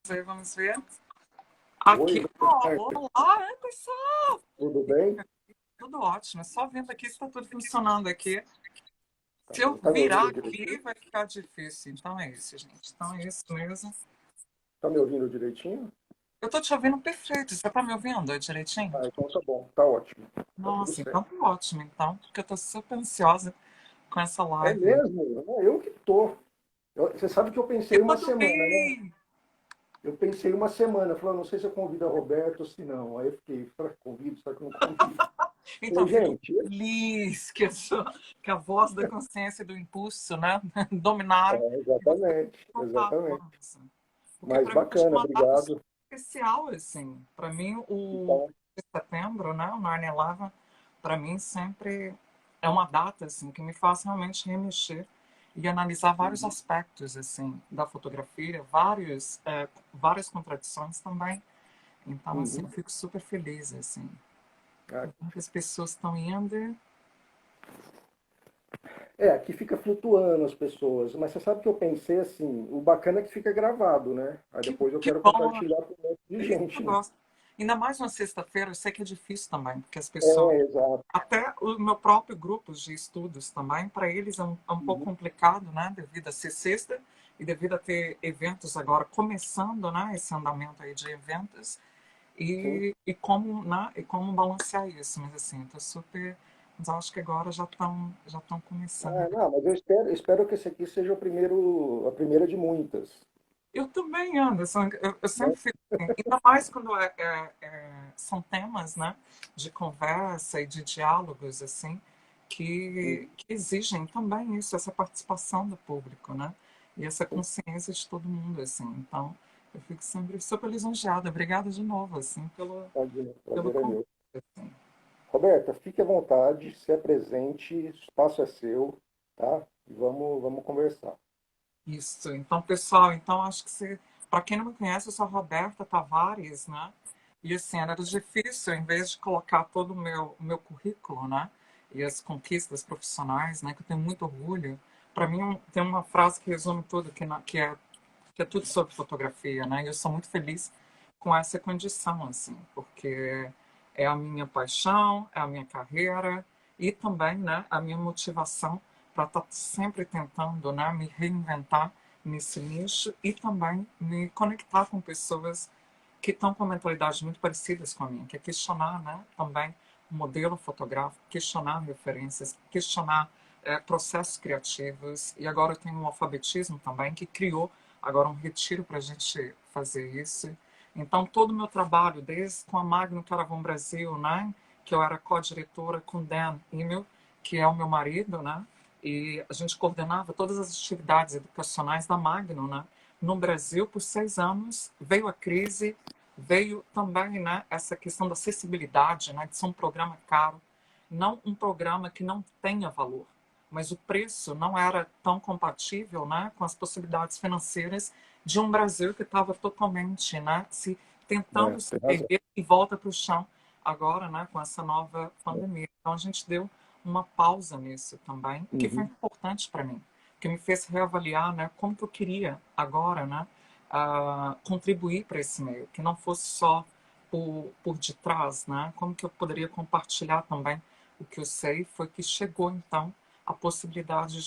ver, vamos ver. Oi, Aqui, ó, Roberta, olá, pessoal! tudo bem? Tudo ótimo, é só vendo aqui se está tudo funcionando aqui. Tá Se bom. eu Tá me virar ouvindo aqui, direitinho? vai ficar difícil. Então é isso, gente. Então é isso mesmo. Tá me ouvindo direitinho? Eu tô te ouvindo perfeito. Você tá me ouvindo direitinho? Ah, então tá bom, tá ótimo. Tá tudo Nossa, então certo. tá ótimo, então, porque eu tô super ansiosa com essa É live. mesmo? Não, eu que tô. Você sabe que eu pensei Eu uma semana, né? adorei! Eu pensei uma semana, falei, não sei se eu convido a Roberto ou se não. Aí eu fiquei, será que convido, será que não convido? Então, Falei, fico gente, feliz que a voz da consciência e do impulso, né, dominaram e você exatamente, contar com exatamente. isso. Porque Mas para mim é bacana, uma data obrigado. especial, assim. Para mim, o Então, de setembro, né, o Narnia Lava, para mim sempre é uma data, assim, que me faz realmente remexer e analisar vários uhum, aspectos, assim, da fotografia, várias contradições também. Então, assim, eu uhum. fico super feliz, assim. Ah, As pessoas estão indo. aqui fica flutuando as pessoas, mas você sabe que eu pensei assim, o bacana é que fica gravado, né? Aí Que, depois eu que quero bom, compartilhar com um monte de é isso que eu gente, né? gosto. Ainda mais uma sexta-feira, eu sei que é difícil também, porque as pessoas, É, exato. até o meu próprio grupo de estudos também, para eles é um pouco Uhum, complicado, né, devido a ser sexta e devido a ter eventos agora começando, né, esse andamento aí de eventos sim. e como balancear isso, mas assim, eu tô super, mas eu acho que agora já estão começando. Ah, não, mas eu espero que esse aqui seja a primeira de muitas, Eu também, Anderson. Eu né? sempre fico assim, ainda mais quando são temas, né, de conversa e de diálogos, assim, que, Uhum. que exigem também isso, essa participação do público, né, e essa consciência de todo mundo, assim. Então, eu fico sempre super lisonjeada. Obrigada de novo, assim, Imagina, o pelo prazer é convite, meu. assim. Roberta, fique à vontade, se apresente, o espaço é seu, tá? E vamos conversar. Isso. Então, pessoal, então acho que você, para quem não me conhece, eu sou a Roberta Tavares, né? E assim, era difícil, em vez de colocar todo o meu currículo, né? E as conquistas profissionais, né? Que eu tenho muito orgulho. Para mim, tem uma frase que resume tudo, que é tudo sobre fotografia, né? E eu sou muito feliz com essa condição, assim, porque é a minha paixão, é a minha carreira e também, né, a minha motivação para estar sempre tentando, né, me reinventar nesse nicho e também me conectar com pessoas que estão com mentalidades muito parecidas com a minha, que é questionar, né, também o modelo fotográfico, questionar referências, questionar processos criativos. E agora eu tenho um alfabetismo também que criou agora um retiro para a gente fazer isso. Então, todo o meu trabalho, desde com a Magno Caravão Brasil, né, que eu era co-diretora com Dan Immel, que é o meu marido, né, e a gente coordenava todas as atividades educacionais da Magno, né, no Brasil por 6 anos. Veio a crise, veio também, né, essa questão da acessibilidade, né, de ser um programa caro, não um programa que não tenha valor, mas o preço não era tão compatível, né, com as possibilidades financeiras de um Brasil que estava totalmente, né, se É, tentando se tem razão. erguer e volta para o chão agora, né, com essa nova É. pandemia. Então a gente deu uma pausa nisso também, que foi Uhum. importante para mim, que me fez reavaliar, né, como que eu queria agora, né, contribuir para esse meio, que não fosse só por detrás, né, como que eu poderia compartilhar também o que eu sei. Foi que chegou então a possibilidade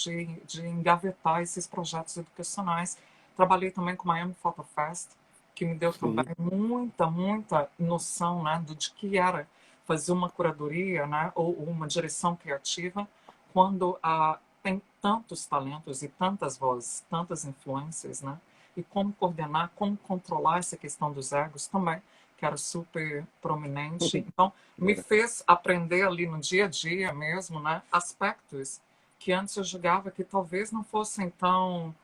de engavetar esses projetos educacionais. Trabalhei também com o Miami Photo Fest, que me deu também Sim. muita noção, né, de que era fazer uma curadoria, né, ou uma direção criativa quando tem tantos talentos e tantas vozes, tantas influências, né, e como coordenar, como controlar essa questão dos egos também, que era super prominente. Então, me É. fez aprender ali no dia a dia mesmo, né, aspectos que antes eu julgava que talvez não fossem tão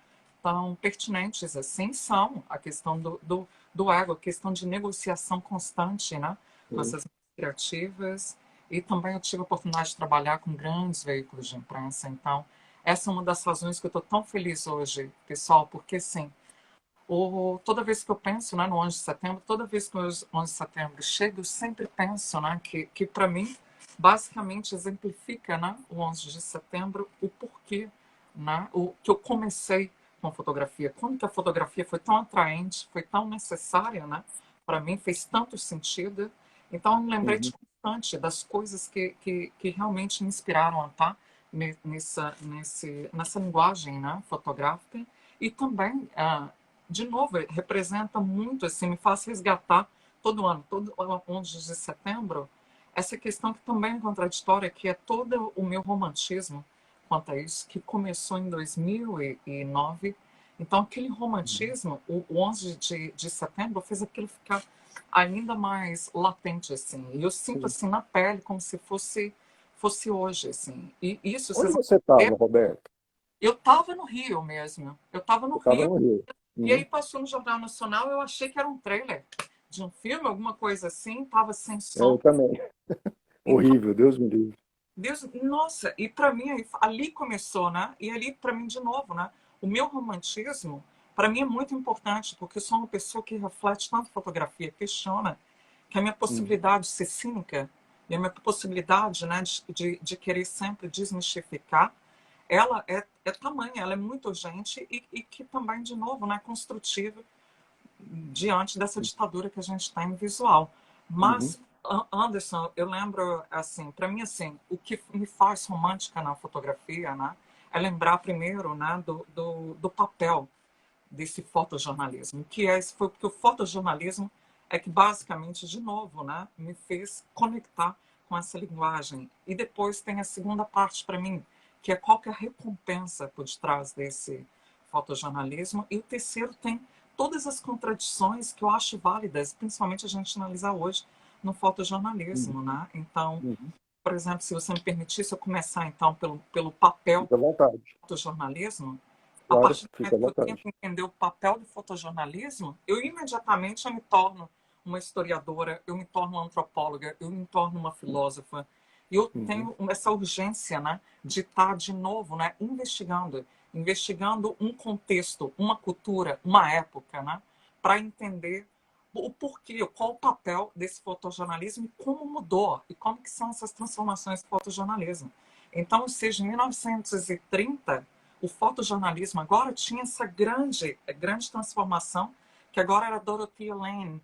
pertinentes assim. São a questão do ego, a questão de negociação constante, né, com Sim. essas criativas. E também eu tive a oportunidade de trabalhar com grandes veículos de imprensa. Então, essa é uma das razões que eu estou tão feliz hoje, pessoal, porque, sim, toda vez que eu penso, né, no 11 de setembro, toda vez que o 11 de setembro chega, eu sempre penso, né, que para mim, basicamente exemplifica, né, o 11 de setembro, o porquê, né, o que eu comecei com a fotografia, como que a fotografia foi tão atraente, foi tão necessária, né? Para mim, fez tanto sentido. Então, eu me lembrei de Uhum. bastante das coisas que realmente me inspiraram a estar nessa linguagem, né, fotográfica. E também, de novo, representa muito, assim, me faz resgatar todo ano, todo 11 de setembro, essa questão que também é contraditória, que é todo o meu romantismo quanto a isso, que começou em 2009. Então, aquele romantismo, o 11 de setembro, fez aquilo ficar ainda mais latente, assim. E eu sinto, Sim. assim, na pele, como se fosse hoje, assim. E isso, Onde vocês vão você ver, estava, Roberto? eu estava no Rio mesmo. Eu estava no Você estava Rio, no Rio. e aí Uhum. passou no Jornal Nacional, eu achei que era um trailer de um filme, alguma coisa assim, estava sem É, eu som. também. Então, Horrível, Deus me livre. Deus, nossa, e para mim ali começou, né? E ali para mim de novo, né? O meu romantismo, para mim é muito importante, porque eu sou uma pessoa que reflete tanto fotografia, questiona que a minha Uhum. possibilidade de ser cínica e a minha possibilidade, né, de querer sempre desmistificar, ela é tamanha, ela é muito urgente e que também, de novo, né, construtiva diante dessa ditadura que a gente está em visual. Uhum. Mas, Anderson, eu lembro, assim, para mim, assim, o que me faz romântica na fotografia, né, é lembrar primeiro, né, do papel desse fotojornalismo, que é esse foi porque o fotojornalismo é que basicamente, de novo, né, me fez conectar com essa linguagem. E depois tem a segunda parte para mim, que é qual que é a recompensa por detrás desse fotojornalismo. E o terceiro tem todas as contradições que eu acho válidas, principalmente a gente analisar hoje no Uhum. fotojornalismo, né? Então, Uhum. por exemplo, se você me permitisse eu começar então pelo papel Fica à vontade. do fotojornalismo, a Claro, partir do fica momento à que eu vontade. tento entender o papel do fotojornalismo, eu imediatamente me torno uma historiadora, eu me torno uma antropóloga, eu me torno uma filósofa. E eu Uhum. tenho essa urgência, né, de estar de novo, né, investigando um contexto, uma cultura, uma época, né, para entender o porquê, qual o papel desse fotojornalismo e como mudou e como que são essas transformações do fotojornalismo. Então, ou seja, em 1930, o fotojornalismo agora tinha essa grande transformação, que agora era Dorothea Lane,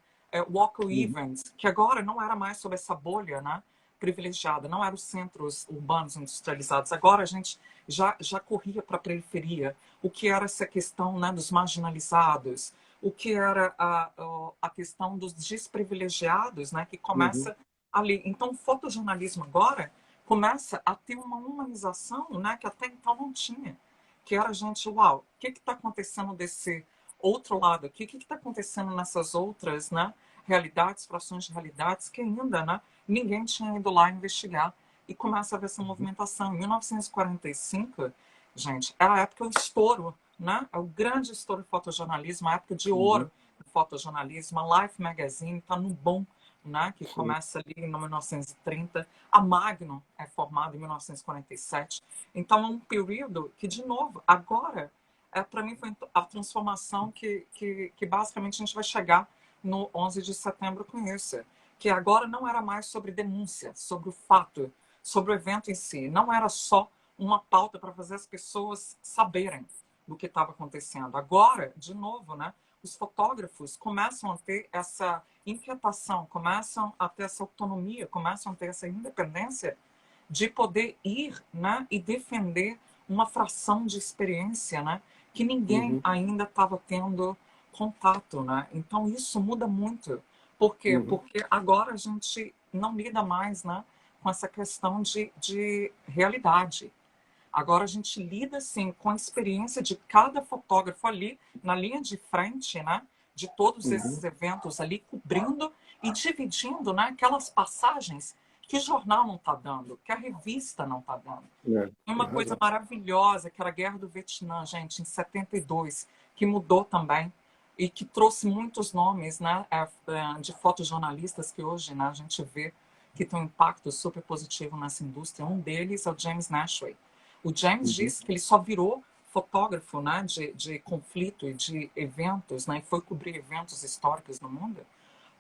Walker Uhum. Evans, que agora não era mais sobre essa bolha, né, privilegiada, não eram os centros urbanos industrializados. Agora a gente já corria para a periferia. O que era essa questão, né, dos marginalizados, o que era a questão dos desprivilegiados, né, que Uhum. começa ali. Então, o fotojornalismo agora começa a ter uma humanização, né, que até então não tinha, que era a gente, uau, o que está acontecendo desse outro lado aqui? O que está acontecendo nessas outras, né, realidades, frações de realidades que ainda, né, ninguém tinha ido lá investigar. E começa a haver essa Uhum. movimentação. Em 1945, gente, é a época do estouro, né? É o grande estouro do fotojornalismo, a época de Uhum. ouro do fotojornalismo. A Life Magazine está no boom, né? Que Sim. começa ali em 1930. A Magnum é formada em 1947. Então, é um período que, de novo, agora, para mim, foi a transformação que basicamente a gente vai chegar no 11 de setembro com isso. Que agora não era mais sobre denúncia, sobre o fato, sobre o evento em si. Não era só uma pauta para fazer as pessoas saberem do que estava acontecendo. Agora, de novo, né, os fotógrafos começam a ter essa inquietação, começam a ter essa autonomia, começam a ter essa independência de poder ir, né, e defender uma fração de experiência, né, que ninguém Uhum. ainda estava tendo contato, né? Então isso muda muito. Por quê? Uhum. Porque agora a gente não lida mais, né, com essa questão de realidade. Agora a gente lida assim com a experiência de cada fotógrafo ali na linha de frente, né, de todos Uhum. esses eventos ali cobrindo e dividindo, né, aquelas passagens que o jornal não está dando, que a revista não está dando. É, Tem tem uma coisa razão. maravilhosa que era a Guerra do Vietnã, gente, em 72, que mudou também e que trouxe muitos nomes, né, de fotojornalistas que hoje, né, a gente vê que tem um impacto super positivo nessa indústria. Um deles é o James Nashway. O James Uhum. disse que ele só virou fotógrafo, né, de conflito e de eventos, né, e foi cobrir eventos históricos no mundo,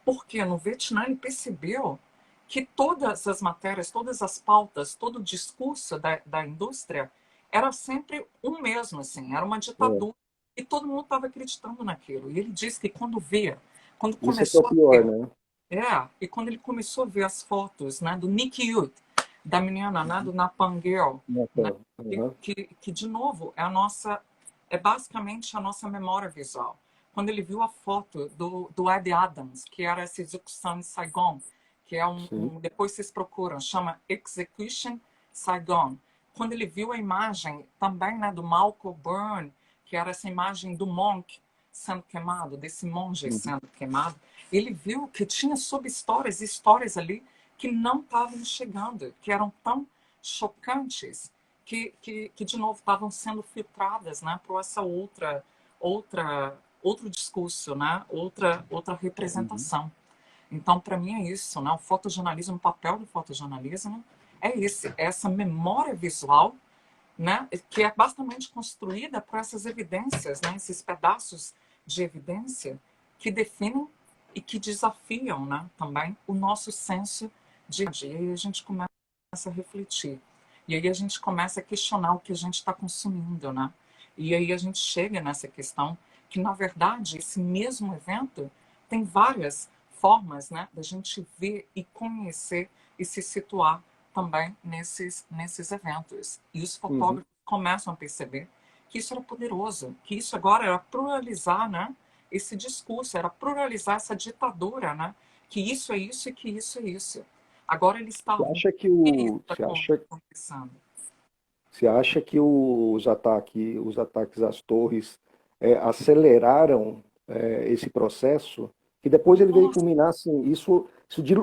porque no Vietnã ele percebeu que todas as matérias, todas as pautas, todo o discurso da indústria era sempre um mesmo, assim, era uma É. ditadura. E todo mundo estava acreditando naquilo. E ele disse que quando Isso é que é o começou a pior, ver, né? e quando ele começou a ver as fotos, né, do Nick Youth, da menina, né, do Napalm Girl, né, Então, uhum. que de novo é basicamente a nossa memória visual. Quando ele viu a foto do Ed Adams, que era essa execução em Saigon, que é Sim. depois vocês procuram, chama Execution Saigon. Quando ele viu a imagem também, né, do Malcolm Byrne, que era essa imagem do monk sendo queimado, desse monge Uhum. sendo queimado, ele viu que tinha sub-histórias e histórias ali que não estavam chegando, que eram tão chocantes, que de novo estavam sendo filtradas, né, para essa outro discurso, né, outra Uhum. representação. Então, para mim é isso, né? O fotojornalismo, o papel do fotojornalismo é esse, é essa memória visual, né, que é basicamente construída por essas evidências, né, esses pedaços de evidência que definem e que desafiam, né, também o nosso senso de dia. E aí a gente começa a refletir. E aí a gente começa a questionar o que a gente está consumindo, né? E aí a gente chega nessa questão que, na verdade, esse mesmo evento tem várias formas, né, da gente ver e conhecer e se situar também nesses eventos. E os Uhum. fotógrafos começam a perceber que isso era poderoso, que isso agora era pluralizar, né, esse discurso, era pluralizar essa ditadura, né, que isso é isso e que isso é isso. Agora eles Você estavam acha que conversando. os ataques às torres aceleraram esse processo? Que depois ele veio Nossa, culminar assim,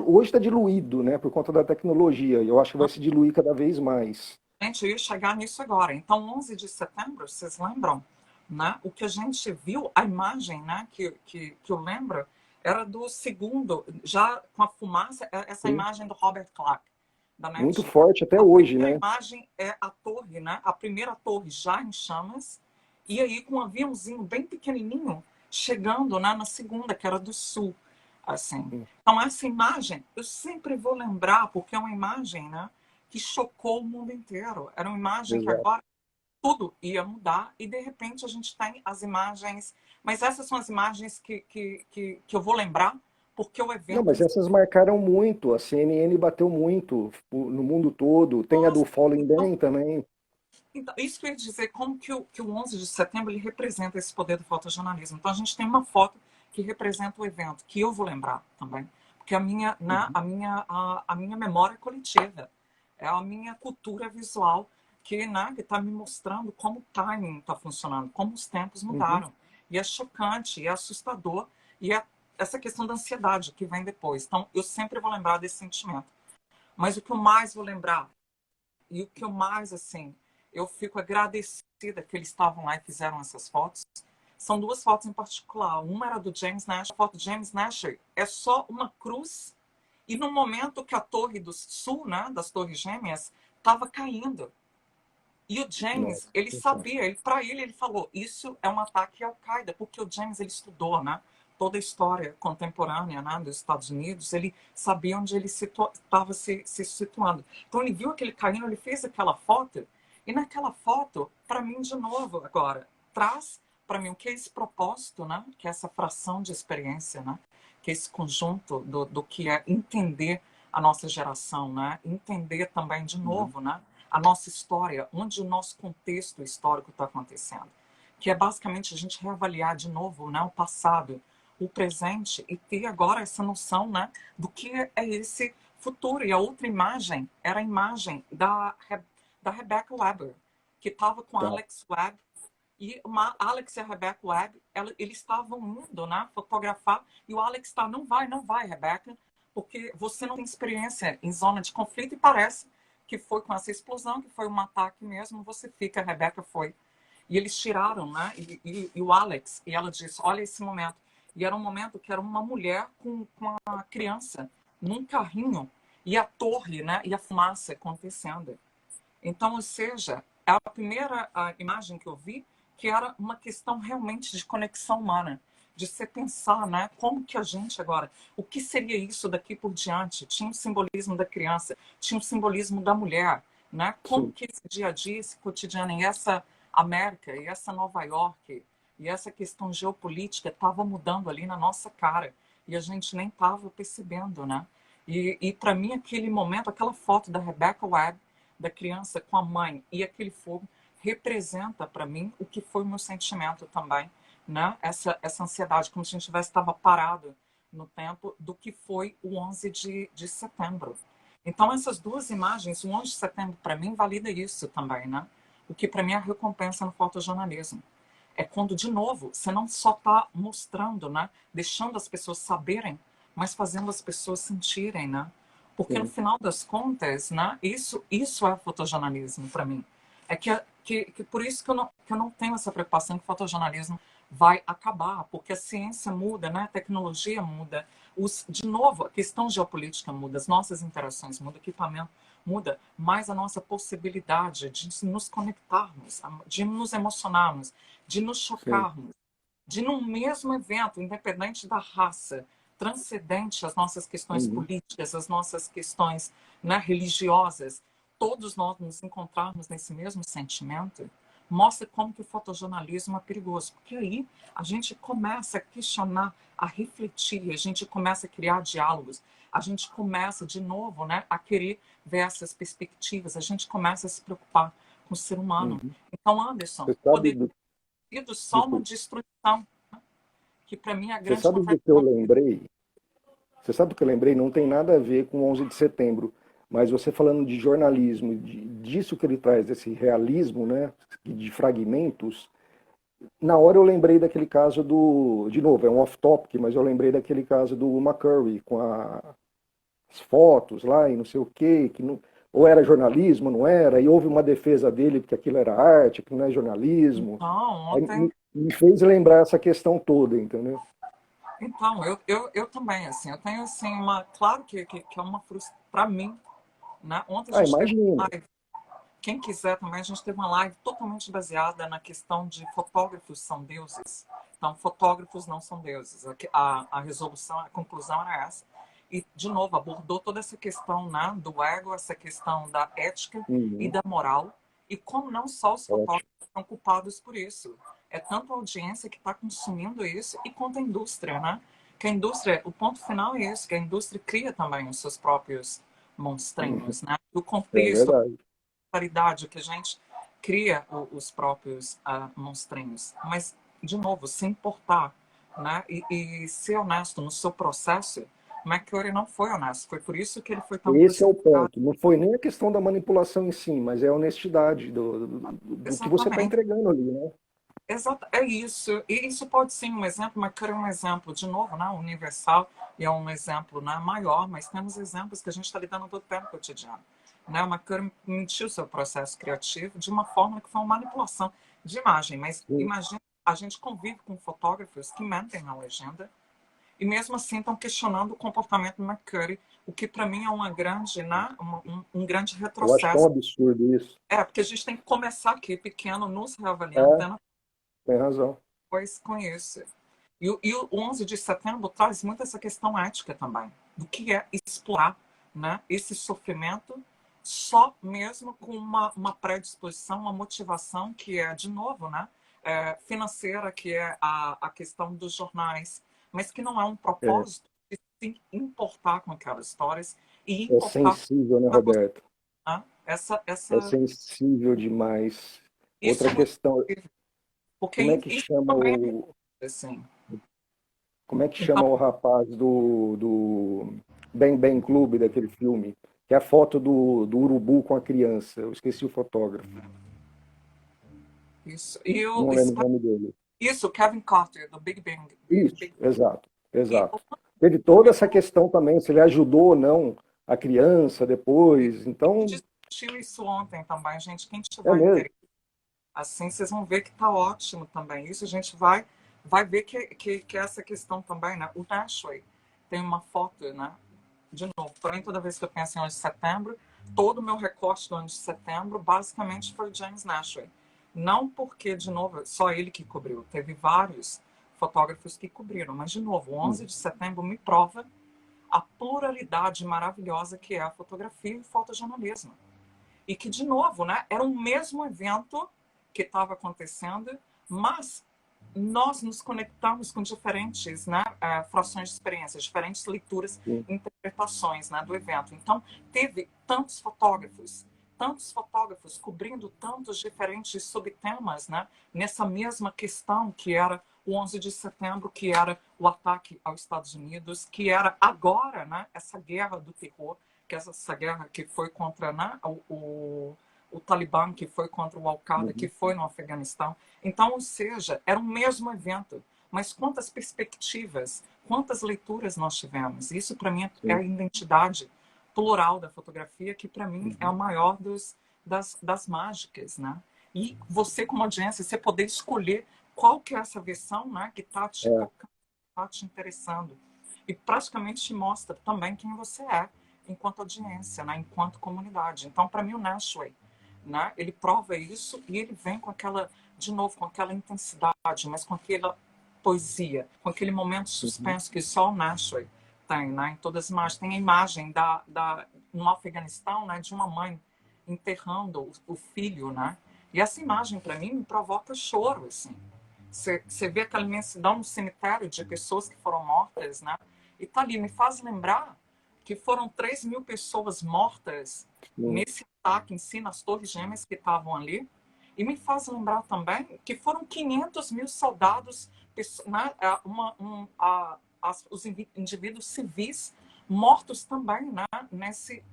hoje está diluído, né, por conta da tecnologia, e eu acho que vai se diluir cada vez mais. gente, eu ia chegar nisso agora. Então, 11 de setembro, vocês lembram? Né? O que a gente viu, a imagem, né, que eu lembro, era do segundo, já com a fumaça, essa Sim. imagem do Robert Clark, da Nat Muito Geo. forte até A hoje, primeira né? imagem é a torre, né? A primeira torre já em chamas, e aí com um aviãozinho bem pequenininho chegando, né, na segunda, que era do sul. Assim. Então, essa imagem, eu sempre vou lembrar, porque é uma imagem, né, que chocou o mundo inteiro. Era uma imagem que Exato. agora tudo ia mudar e, de repente, a gente tem as imagens. Mas essas são as imagens que eu vou lembrar, porque o Não, evento mas em si. essas marcaram muito. A CNN bateu muito no mundo todo. Tem a do Nossa, Fallen então, Dan também. então, isso que eu ia dizer, como que o 11 de setembro ele representa esse poder do fotojornalismo. Então, a gente tem uma foto que representa o evento, que eu vou lembrar também. Porque Uhum. a minha memória é coletiva, é a minha cultura visual que, né, que está me mostrando como o timing está funcionando, como os tempos Uhum. mudaram. E é chocante, e é assustador, e é essa questão da ansiedade que vem depois. Então, eu sempre vou lembrar desse sentimento. Mas o que eu mais vou lembrar e o que eu mais, assim, eu fico agradecida que eles estavam lá e fizeram essas fotos. São duas fotos em particular. Uma era do James Nash. A foto do James Nash é só uma cruz. E no momento que a torre do sul, né, das torres gêmeas, estava caindo. E o James, Nossa, ele sensacional. sabia, para ele falou, isso é um ataque à Al-Qaeda, porque o James, ele estudou, né, toda a história contemporânea, né, dos Estados Unidos, ele sabia onde ele estava se situando. Então ele viu aquele caindo, ele fez aquela foto, e naquela foto, para mim, de novo, agora, traz para mim o que é esse propósito, né, que é essa fração de experiência, né, que é esse conjunto do que é entender a nossa geração, né, entender também, de Uhum. novo, né, a nossa história, onde o nosso contexto histórico está acontecendo. Que é basicamente a gente reavaliar de novo, né, o passado, o presente e ter agora essa noção, né, do que é esse futuro. E a outra imagem era a imagem da Rebecca Weber, que estava com a Tá. Alex Webb. E Alex e a Rebecca Webb, eles estavam indo, né, fotografar. E o Alex está, não vai, Rebecca, porque você não tem experiência em zona de conflito e parece que foi com essa explosão, que foi um ataque mesmo, você fica, a Rebecca foi. E eles tiraram, né? E o Alex, e ela disse, olha esse momento. E era um momento que era uma mulher com uma criança num carrinho e a torre, né? E a fumaça acontecendo. Então, ou seja, é a primeira imagem que eu vi que era uma questão realmente de conexão humana, de se pensar, né? Como que a gente agora, o que seria isso daqui por diante? Tinha o simbolismo da criança, tinha o simbolismo da mulher, né? Como Sim. que esse dia a dia, esse cotidiano, e essa América, e essa Nova York, E essa questão geopolítica estava mudando ali na nossa cara. E a gente nem estava percebendo, né? E para mim, aquele momento, aquela foto da Rebecca Webb, da criança com a mãe e aquele fogo, representa para mim o que foi o meu sentimento também, né? Essa ansiedade, como se a gente tivesse estava parado no tempo do que foi o 11 de setembro. Então, essas duas imagens, o 11 de setembro, para mim, valida isso também, né? O que para mim é a recompensa no fotojornalismo. É quando, de novo, você não só está mostrando, né? Deixando as pessoas saberem, mas fazendo as pessoas sentirem, né? Porque no Sim, final das contas, né? Isso é fotojornalismo para mim. É que por isso que eu não tenho essa preocupação que o fotojornalismo vai acabar, porque a ciência muda, né? A tecnologia muda. De novo, a questão geopolítica muda, as nossas interações mudam, o equipamento muda, mas a nossa possibilidade de nos conectarmos, de nos emocionarmos, de nos sim. chocarmos, de num mesmo evento, independente da raça, transcendente às nossas questões Uhum. políticas, às nossas questões, né, religiosas, todos nós nos encontrarmos nesse mesmo sentimento, mostra como que o fotojornalismo é perigoso. Porque aí a gente começa a questionar, a refletir, a gente começa a criar diálogos, a gente começa de novo, né, a querer ver essas perspectivas, a gente começa a se preocupar com o ser humano. Uhum. Então, Anderson, Você sabe poderia do, ter sido só uma desculpa, destruição, que para mim é a você grande sabe vontade do que eu lembrei? Você sabe o que eu lembrei? Não tem nada a ver com 11 de setembro, mas você falando de jornalismo, disso que ele traz, desse realismo, né, de fragmentos, na hora eu lembrei daquele caso do, de novo, é um off-topic, mas eu lembrei daquele caso do McCurry, com as fotos lá e não sei o quê, que não, ou era jornalismo, não era, e houve uma defesa dele porque aquilo era arte, aquilo não é jornalismo. Então, Aí ontem. me fez lembrar essa questão toda, entendeu? Então, eu também, assim, eu tenho, assim, uma. Claro que é uma frustração para mim, né? Ontem a Ah, gente teve imagina. uma live. Quem quiser também, a gente teve uma live totalmente baseada na questão de fotógrafos são deuses. Então, fotógrafos não são deuses. A resolução, a conclusão era essa. E, de novo, abordou toda essa questão, né, do ego, essa questão da ética e Uhum, da moral. E como não só os ótimo. fotógrafos são culpados por isso. É tanto a audiência que está consumindo isso e quanto a indústria, né? Que a indústria, o ponto final é esse, que a indústria cria também os seus próprios Uhum, monstrinhos, né? O é contexto, verdade. paridade que a gente cria os próprios monstrinhos. Mas, de novo, se importar, né? E ser honesto no seu processo, McCurry não foi honesto. Foi por isso que ele foi tão Esse é o crucificado. ponto. Não foi nem a questão da manipulação em si, mas é a honestidade do que você está Exatamente. entregando ali, né? Exato, é isso. E isso pode ser um exemplo, McCurry é um exemplo, de novo, né, universal, e é um exemplo, né, maior, mas temos exemplos que a gente está lidando todo o tempo cotidiano. Né? O McCurry mentiu seu processo criativo de uma forma que foi uma manipulação de imagem, mas Sim, imagina, a gente convive com fotógrafos que mentem na legenda e mesmo assim estão questionando o comportamento do McCurry, o que para mim é uma grande, né, um grande eu acho tão retrocesso. absurdo isso. É, porque a gente tem que começar aqui pequeno, nos reavaliando, É, tendo tem razão. depois com isso. E o 11 de setembro traz muito essa questão ética também, do que é explorar, né, esse sofrimento só mesmo com uma predisposição, uma motivação que é, de novo, né, financeira, que é a questão dos jornais, mas que não é um É, propósito de se importar com aquelas histórias e é importar sensível, né, para Roberto? né, É sensível demais. isso Outra é muito questão, possível, porque como é que isso chama também o, é assim. como é que Então, chama o rapaz do Bang Bang Clube daquele filme? Que é a foto do urubu com a criança. Eu esqueci o fotógrafo. isso. E o, Não lembro o nome dele. isso, Kevin Carter, do Big Bang. Isso, Big, exato, e exato. uma Teve do toda mesmo essa questão também, se ele ajudou ou não a criança depois. Então, discutiu isso ontem também, gente. Quem é tiver mesmo. interesse, assim, vocês vão ver que tá ótimo também. Isso a gente vai ver que essa questão também, né? O Nashway tem uma foto, né? De novo, porém, toda vez que eu penso em 11 de setembro, todo o meu recorte do 11 de setembro basicamente foi James Nashway. Não porque, de novo, só ele que cobriu. Teve vários fotógrafos que cobriram. Mas, de novo, o 11 de setembro me prova a pluralidade maravilhosa que é a fotografia e o fotojornalismo. E que, de novo, né, era o mesmo evento que estava acontecendo, mas nós nos conectamos com diferentes, né, frações de experiências, diferentes leituras sim. e interpretações, né, do evento. Então, teve tantos fotógrafos cobrindo tantos diferentes subtemas, né, nessa mesma questão que era o 11 de setembro, que era o ataque aos Estados Unidos, que era agora, né, essa guerra do terror, que é essa guerra que foi contra, né, o Talibã, que foi contra o Al-Qaeda, que foi no Afeganistão. Então, ou seja, era o mesmo evento, mas quantas perspectivas, quantas leituras nós tivemos. Isso, para mim, é a identidade plural da fotografia, que, para mim, é a maior das mágicas, né? E você, como audiência, você poder escolher qual que é essa versão, né, que está te tocando, está te interessando. E praticamente te mostra também quem você é enquanto audiência, né, enquanto comunidade. Então, para mim, o Nashway, né, ele prova isso e ele vem com aquela, de novo, com aquela intensidade, mas com aquela poesia, com aquele momento de suspenso que só o Nashway tem, né, em todas as imagens. Tem a imagem no Afeganistão, né, de uma mãe enterrando o filho, né, e essa imagem, para mim, me provoca choro, assim. Você vê aquela imensidão no cemitério de pessoas que foram mortas, né? E tá ali, me faz lembrar que foram 3.000 pessoas mortas nesse ataque em si, nas Torres Gêmeas que estavam ali. E me faz lembrar também que foram 500.000 soldados, né? Os indivíduos civis mortos também, né? Nesse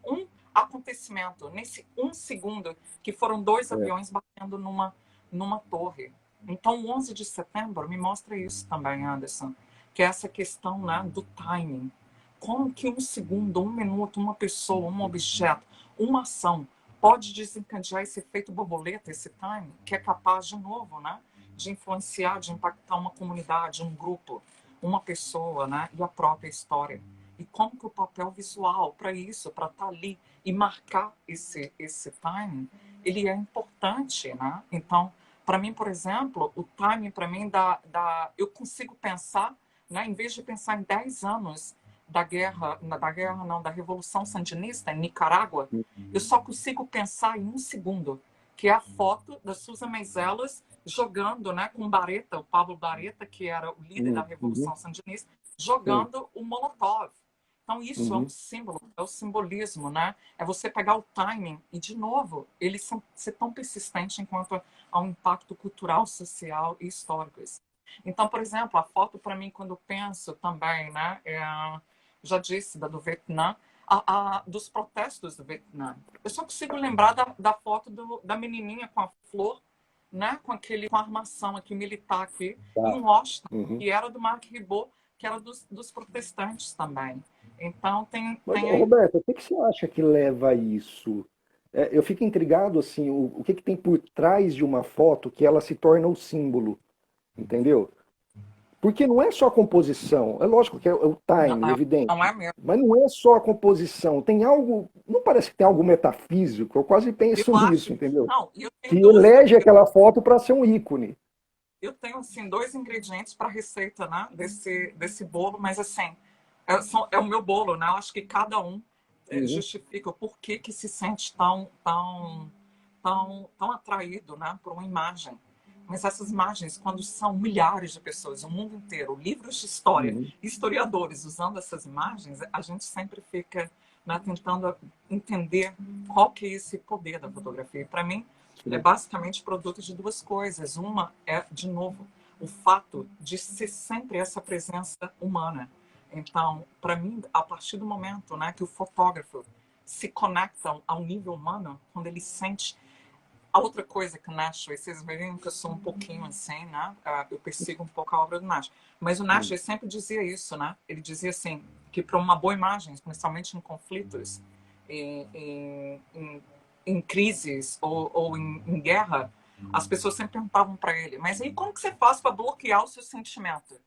um acontecimento, nesse um segundo, que foram 2 aviões batendo numa torre. Então, o 11 de setembro me mostra isso também, Anderson, que é essa questão, né, do timing. Como que um segundo, um minuto, uma pessoa, um objeto, uma ação pode desencadear esse efeito borboleta, esse timing, que é capaz, de novo, né, de influenciar, de impactar uma comunidade, um grupo, uma pessoa, né, e a própria história. E como que o papel visual, para isso, para estar ali e marcar esse timing, ele é importante, né? Então, para mim, por exemplo, o timing, para mim, eu consigo pensar, né, em vez de pensar em 10 anos da Revolução Sandinista em Nicarágua, eu só consigo pensar em um segundo, que é a foto da Susan Meiselas jogando, né, com Bareta, o Pablo Bareta, que era o líder da Revolução Sandinista, jogando o Molotov. Então, isso é um símbolo, é o simbolismo, né? É você pegar o timing e, de novo, ele ser tão persistente enquanto ao impacto cultural, social e histórico. Então, por exemplo, a foto, para mim, quando eu penso também, né? Já disse, do Vietnã, dos protestos do Vietnã. Eu só consigo lembrar da foto da menininha com a flor, né? Com a armação aqui, militar aqui, em Washington, que era do Mark Ribot, que era dos protestantes também. Então, Mas, Roberto, o que você acha que leva a isso? Eu fico intrigado, assim, o que tem por trás de uma foto que ela se torna o símbolo, entendeu? Porque não é só a composição, é lógico que é o timing, evidente, não é mesmo. mas não é só a composição, tem algo, não parece que tem algo metafísico, eu quase penso nisso, entendeu? Não, que elege aquela foto para ser um ícone. Eu tenho, assim, 2 ingredientes para a receita, né, desse bolo, mas, assim, é o meu bolo, né? Eu acho que cada um justifica o porquê que se sente tão atraído, né, por uma imagem. Mas essas imagens, quando são milhares de pessoas, o mundo inteiro, livros de história, historiadores usando essas imagens, a gente sempre fica, né, tentando entender qual que é esse poder da fotografia. Para mim, é basicamente produto de 2 coisas. Uma é, de novo, o fato de ser sempre essa presença humana. Então, para mim, a partir do momento, né, que o fotógrafo se conecta ao nível humano, quando ele sente... A outra coisa que o Nash, vocês veem que eu sou um pouquinho assim, né? Eu persigo um pouco a obra do Nash. Mas o Nash sempre dizia isso, né? Ele dizia assim, que para uma boa imagem, principalmente em conflitos, em crises ou em guerra, as pessoas sempre perguntavam para ele, mas aí como que você faz para bloquear o seu sentimento?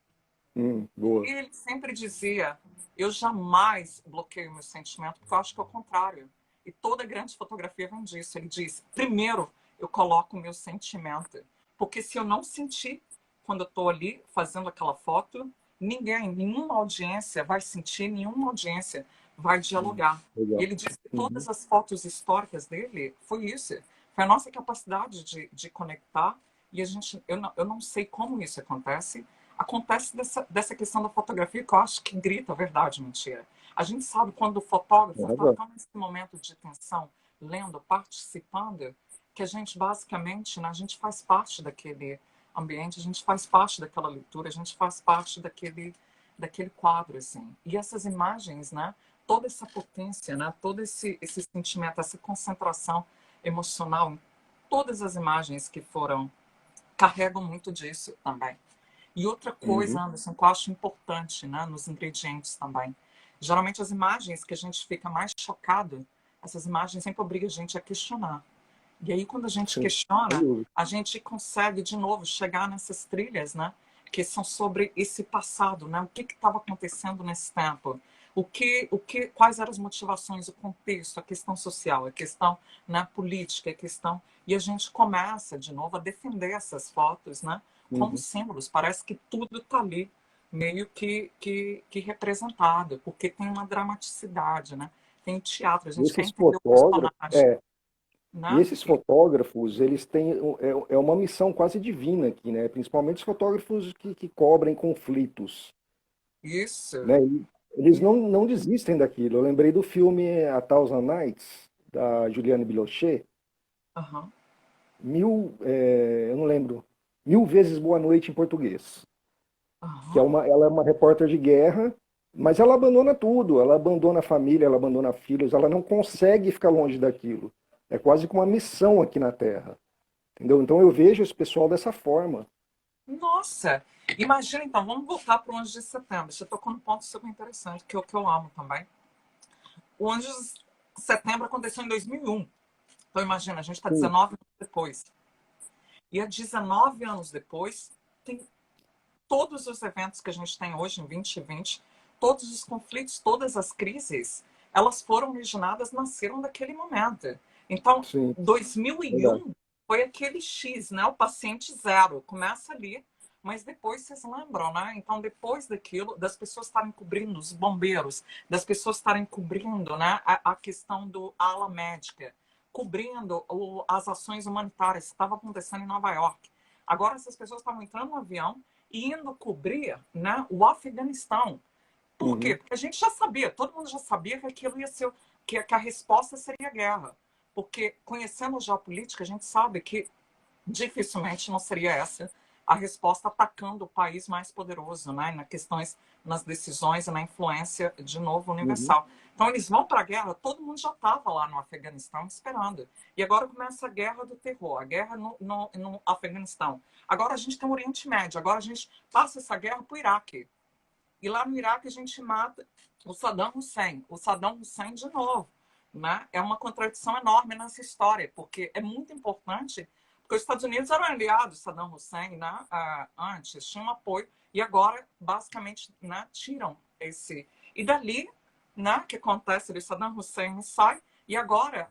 Boa. E ele sempre dizia, eu jamais bloqueio o meu sentimento, porque eu acho que é o contrário. E toda grande fotografia vem disso. Ele diz, primeiro eu coloco o meu sentimento, porque se eu não sentir quando eu estou ali fazendo aquela foto, nenhuma audiência vai sentir, nenhuma audiência vai dialogar. E ele diz que todas as fotos históricas dele foi isso. Foi a nossa capacidade de conectar e eu não sei como isso acontece. Acontece dessa questão da fotografia, que eu acho que grita verdade e mentira. A gente sabe quando o fotógrafo está tão nesse momento de tensão, lendo, participando, que a gente basicamente, né, a gente faz parte daquele ambiente, a gente faz parte daquela leitura, a gente faz parte daquele quadro, assim. E essas imagens, né, toda essa potência, né, todo esse sentimento, essa concentração emocional, todas as imagens que foram, carregam muito disso também. E outra coisa, Anderson, que eu acho importante, né, nos ingredientes também. Geralmente as imagens que a gente fica mais chocado, essas imagens sempre obrigam a gente a questionar. E aí, quando a gente questiona, a gente consegue, de novo, chegar nessas trilhas, né? Que são sobre esse passado, né? O que estava acontecendo nesse tempo? Quais eram as motivações, o contexto, a questão social, a questão, né, política, a questão... E a gente começa, de novo, a defender essas fotos, né? Como símbolos. Parece que tudo está ali, meio que representado, porque tem uma dramaticidade, né? Tem teatro, a gente quer entender o personagem. E esses fotógrafos, eles têm uma missão quase divina aqui, né? Principalmente os fotógrafos que cobrem conflitos. Isso. Né? Eles não desistem daquilo. Eu lembrei do filme A Thousand Nights, da Juliane Binoche. Eu não lembro. Mil Vezes Boa Noite em português. Que ela é uma repórter de guerra, mas ela abandona tudo. Ela abandona a família, ela abandona filhos, ela não consegue ficar longe daquilo. É quase como uma missão aqui na Terra. Entendeu? Então eu vejo esse pessoal dessa forma. Nossa! Imagina então, vamos voltar para o 11 de setembro. Você tocou num ponto super interessante, que eu amo também. O 11 de setembro aconteceu em 2001. Então imagina, a gente está 19 anos depois. E há 19 anos depois, tem todos os eventos que a gente tem hoje, em 2020, todos os conflitos, todas as crises, elas foram originadas, nasceram daquele momento. Então, 2001 foi aquele X, né? O paciente zero. Começa ali, mas depois vocês lembram, né? Então, depois daquilo, das pessoas estarem cobrindo, os bombeiros, das pessoas estarem cobrindo, né, a questão do ala médica, cobrindo as ações humanitárias que estavam acontecendo em Nova York. Agora, essas pessoas estavam entrando no avião e indo cobrir, né, o Afeganistão. Por quê? Porque a gente já sabia, todo mundo já sabia que aquilo ia ser, que a resposta seria a guerra. Porque, conhecendo a geopolítica, a gente sabe que dificilmente não seria essa a resposta, atacando o país mais poderoso, né? Nas questões, nas decisões e na influência, de novo, universal. Então, eles vão para a guerra, todo mundo já estava lá no Afeganistão esperando. E agora começa a guerra do terror, a guerra no Afeganistão. Agora a gente tem o Oriente Médio, agora a gente passa essa guerra para o Iraque. E lá no Iraque a gente mata o Saddam Hussein. O Saddam Hussein de novo. Né? É uma contradição enorme nessa história, porque é muito importante, porque os Estados Unidos eram aliados do Saddam Hussein, né? Antes, tinham apoio, e agora, basicamente, né, tiram esse... E dali, né, que acontece, o Saddam Hussein sai, e agora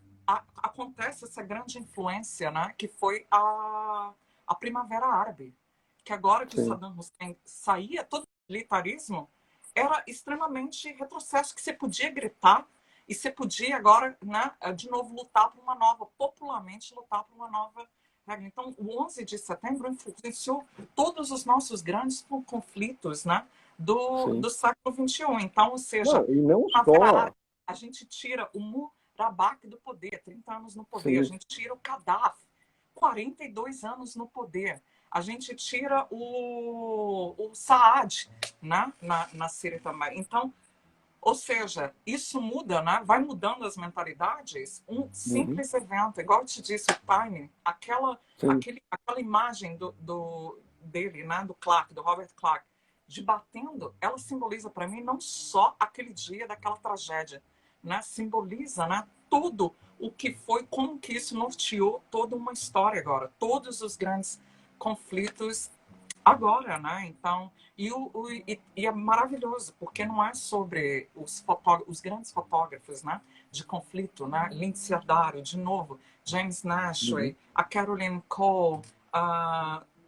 acontece essa grande influência, né, que foi a Primavera Árabe, que agora que o Saddam Hussein saía, todo o militarismo era extremamente retrocesso, que você podia gritar e você podia agora, né, de novo, lutar por uma nova, popularmente lutar por uma nova regra. Então, o 11 de setembro influenciou todos os nossos grandes conflitos, né, do século XXI. Então, ou seja, não só... a gente tira o Mubarak do poder, 30 anos no poder, a gente tira o Gaddafi, 42 anos no poder. A gente tira o Saad, né, na Síria também. Então, ou seja, isso muda, né? Vai mudando as mentalidades. Um simples evento, igual eu te disse, o timing, aquela imagem dele, né? Do Clark, do Robert Clark, de batendo, ela simboliza para mim não só aquele dia daquela tragédia, né? Simboliza, né, tudo o que foi, como que isso norteou toda uma história agora, todos os grandes conflitos agora, né? Então, e é maravilhoso, porque não é sobre os grandes fotógrafos, né, de conflito, né? Lindsay Adaro, de novo, James Nashway, a Caroline Cole,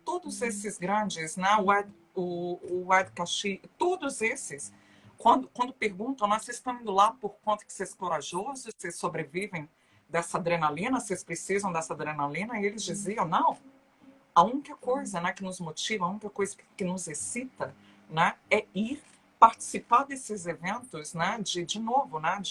todos esses grandes, né? O Ed Cachi, todos esses, quando perguntam, vocês estão indo lá por conta que vocês são corajosos, vocês sobrevivem dessa adrenalina, vocês precisam dessa adrenalina, e eles diziam, não, a única coisa, né, que nos motiva, a única coisa que nos excita, né, é ir participar desses eventos, né, de novo, né,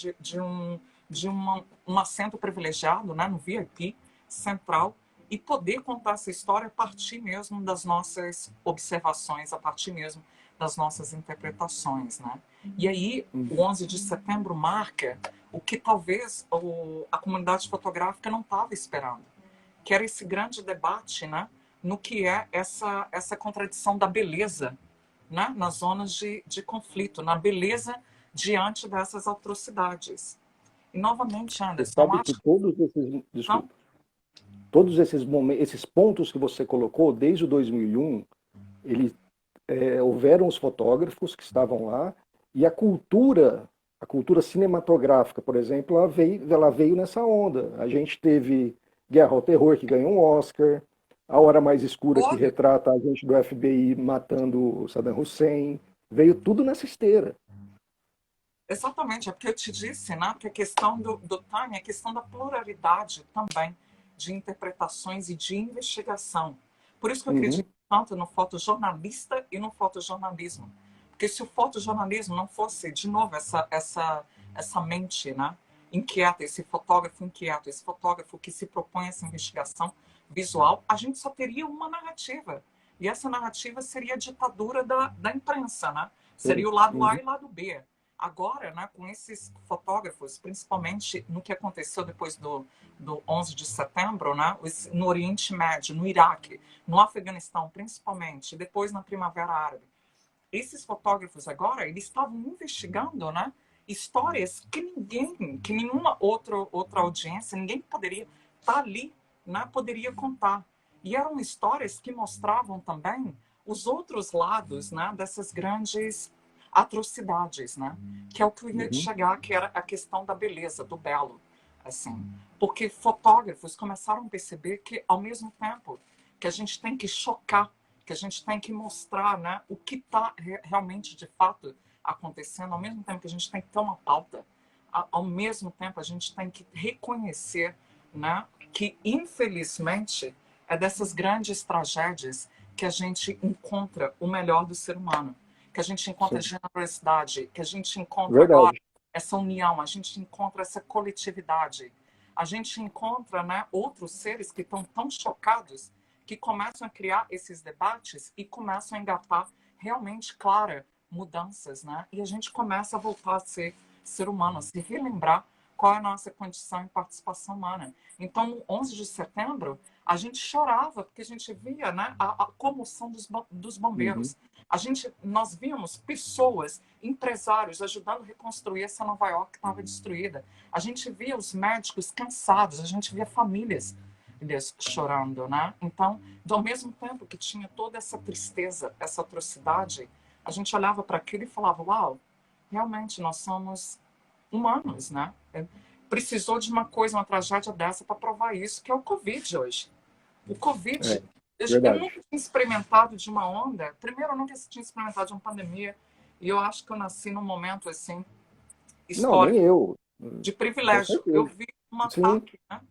um assento privilegiado, né, no VIP central, e poder contar essa história a partir mesmo das nossas observações, a partir mesmo das nossas interpretações, né? E aí, o 11 de setembro marca o que talvez a comunidade fotográfica não estava esperando, que era esse grande debate, né, no que é essa contradição da beleza, né, nas zonas de conflito, na beleza diante dessas atrocidades. E, novamente, Você Anderson, não sabe que acho... Não, todos esses momentos, esses pontos que você colocou desde o 2001, ele, houveram os fotógrafos que estavam lá e a cultura cinematográfica, por exemplo, ela veio nessa onda. A gente teve Guerra ao Terror, que ganhou um Oscar, A Hora Mais Escura, que olha, retrata a gente do FBI matando Saddam Hussein, veio tudo nessa esteira. exatamente, é porque eu te disse, né, que a questão do time é a questão da pluralidade também de interpretações e de investigação. Por isso que eu Uhum, acredito tanto no fotojornalista e no fotojornalismo. Porque se o fotojornalismo não fosse, de novo, essa mente, né, inquieta, esse fotógrafo inquieto, esse fotógrafo que se propõe a essa investigação visual, a gente só teria uma narrativa. E essa narrativa seria a ditadura da imprensa, né? Seria o lado A uhum, e o lado B. Agora, né, com esses fotógrafos, principalmente no que aconteceu depois do 11 de setembro, né, no Oriente Médio, no Iraque, no Afeganistão, principalmente, depois na Primavera Árabe, esses fotógrafos agora, eles estavam investigando, né, histórias que nenhuma outra audiência, ninguém poderia estar ali, né, poderia contar. E eram histórias que mostravam também os outros lados, né, dessas grandes atrocidades, né, que é o que eu ia uhum. chegar, que era a questão da beleza, do belo, assim, porque fotógrafos começaram a perceber que, ao mesmo tempo que a gente tem que chocar, que a gente tem que mostrar, né, o que está realmente, de fato, acontecendo, ao mesmo tempo que a gente tem que ter uma pauta, ao mesmo tempo a gente tem que reconhecer, né, que, infelizmente, é dessas grandes tragédias que a gente encontra o melhor do ser humano, que a gente encontra Sim, generosidade, que a gente encontra agora verdade. essa união, a gente encontra essa coletividade, a gente encontra, né, outros seres que estão tão chocados que começam a criar esses debates e começam a engatar realmente, clara, mudanças, né? E a gente começa a voltar a ser humano, a se relembrar qual é a nossa condição e participação humana. Então, no 11 de setembro, a gente chorava porque a gente via, né, a comoção dos Uhum. bombeiros. Nós víamos pessoas, empresários ajudando a reconstruir essa Nova York que estava destruída. A gente via os médicos cansados, a gente via famílias chorando, né? Então, ao mesmo tempo que tinha toda essa tristeza, essa atrocidade, a gente olhava para aquilo e falava: uau, realmente nós somos humanos, né? Precisou de uma coisa, uma tragédia dessa para provar isso, que é o Covid hoje. O É, Covid, eu nunca verdade. tinha experimentado de uma onda. Primeiro, eu nunca tinha experimentado de uma pandemia. E eu acho que eu nasci num momento assim Não, nem histórico eu. de Com privilégio. Eu certeza. vi um Sim. ataque, né?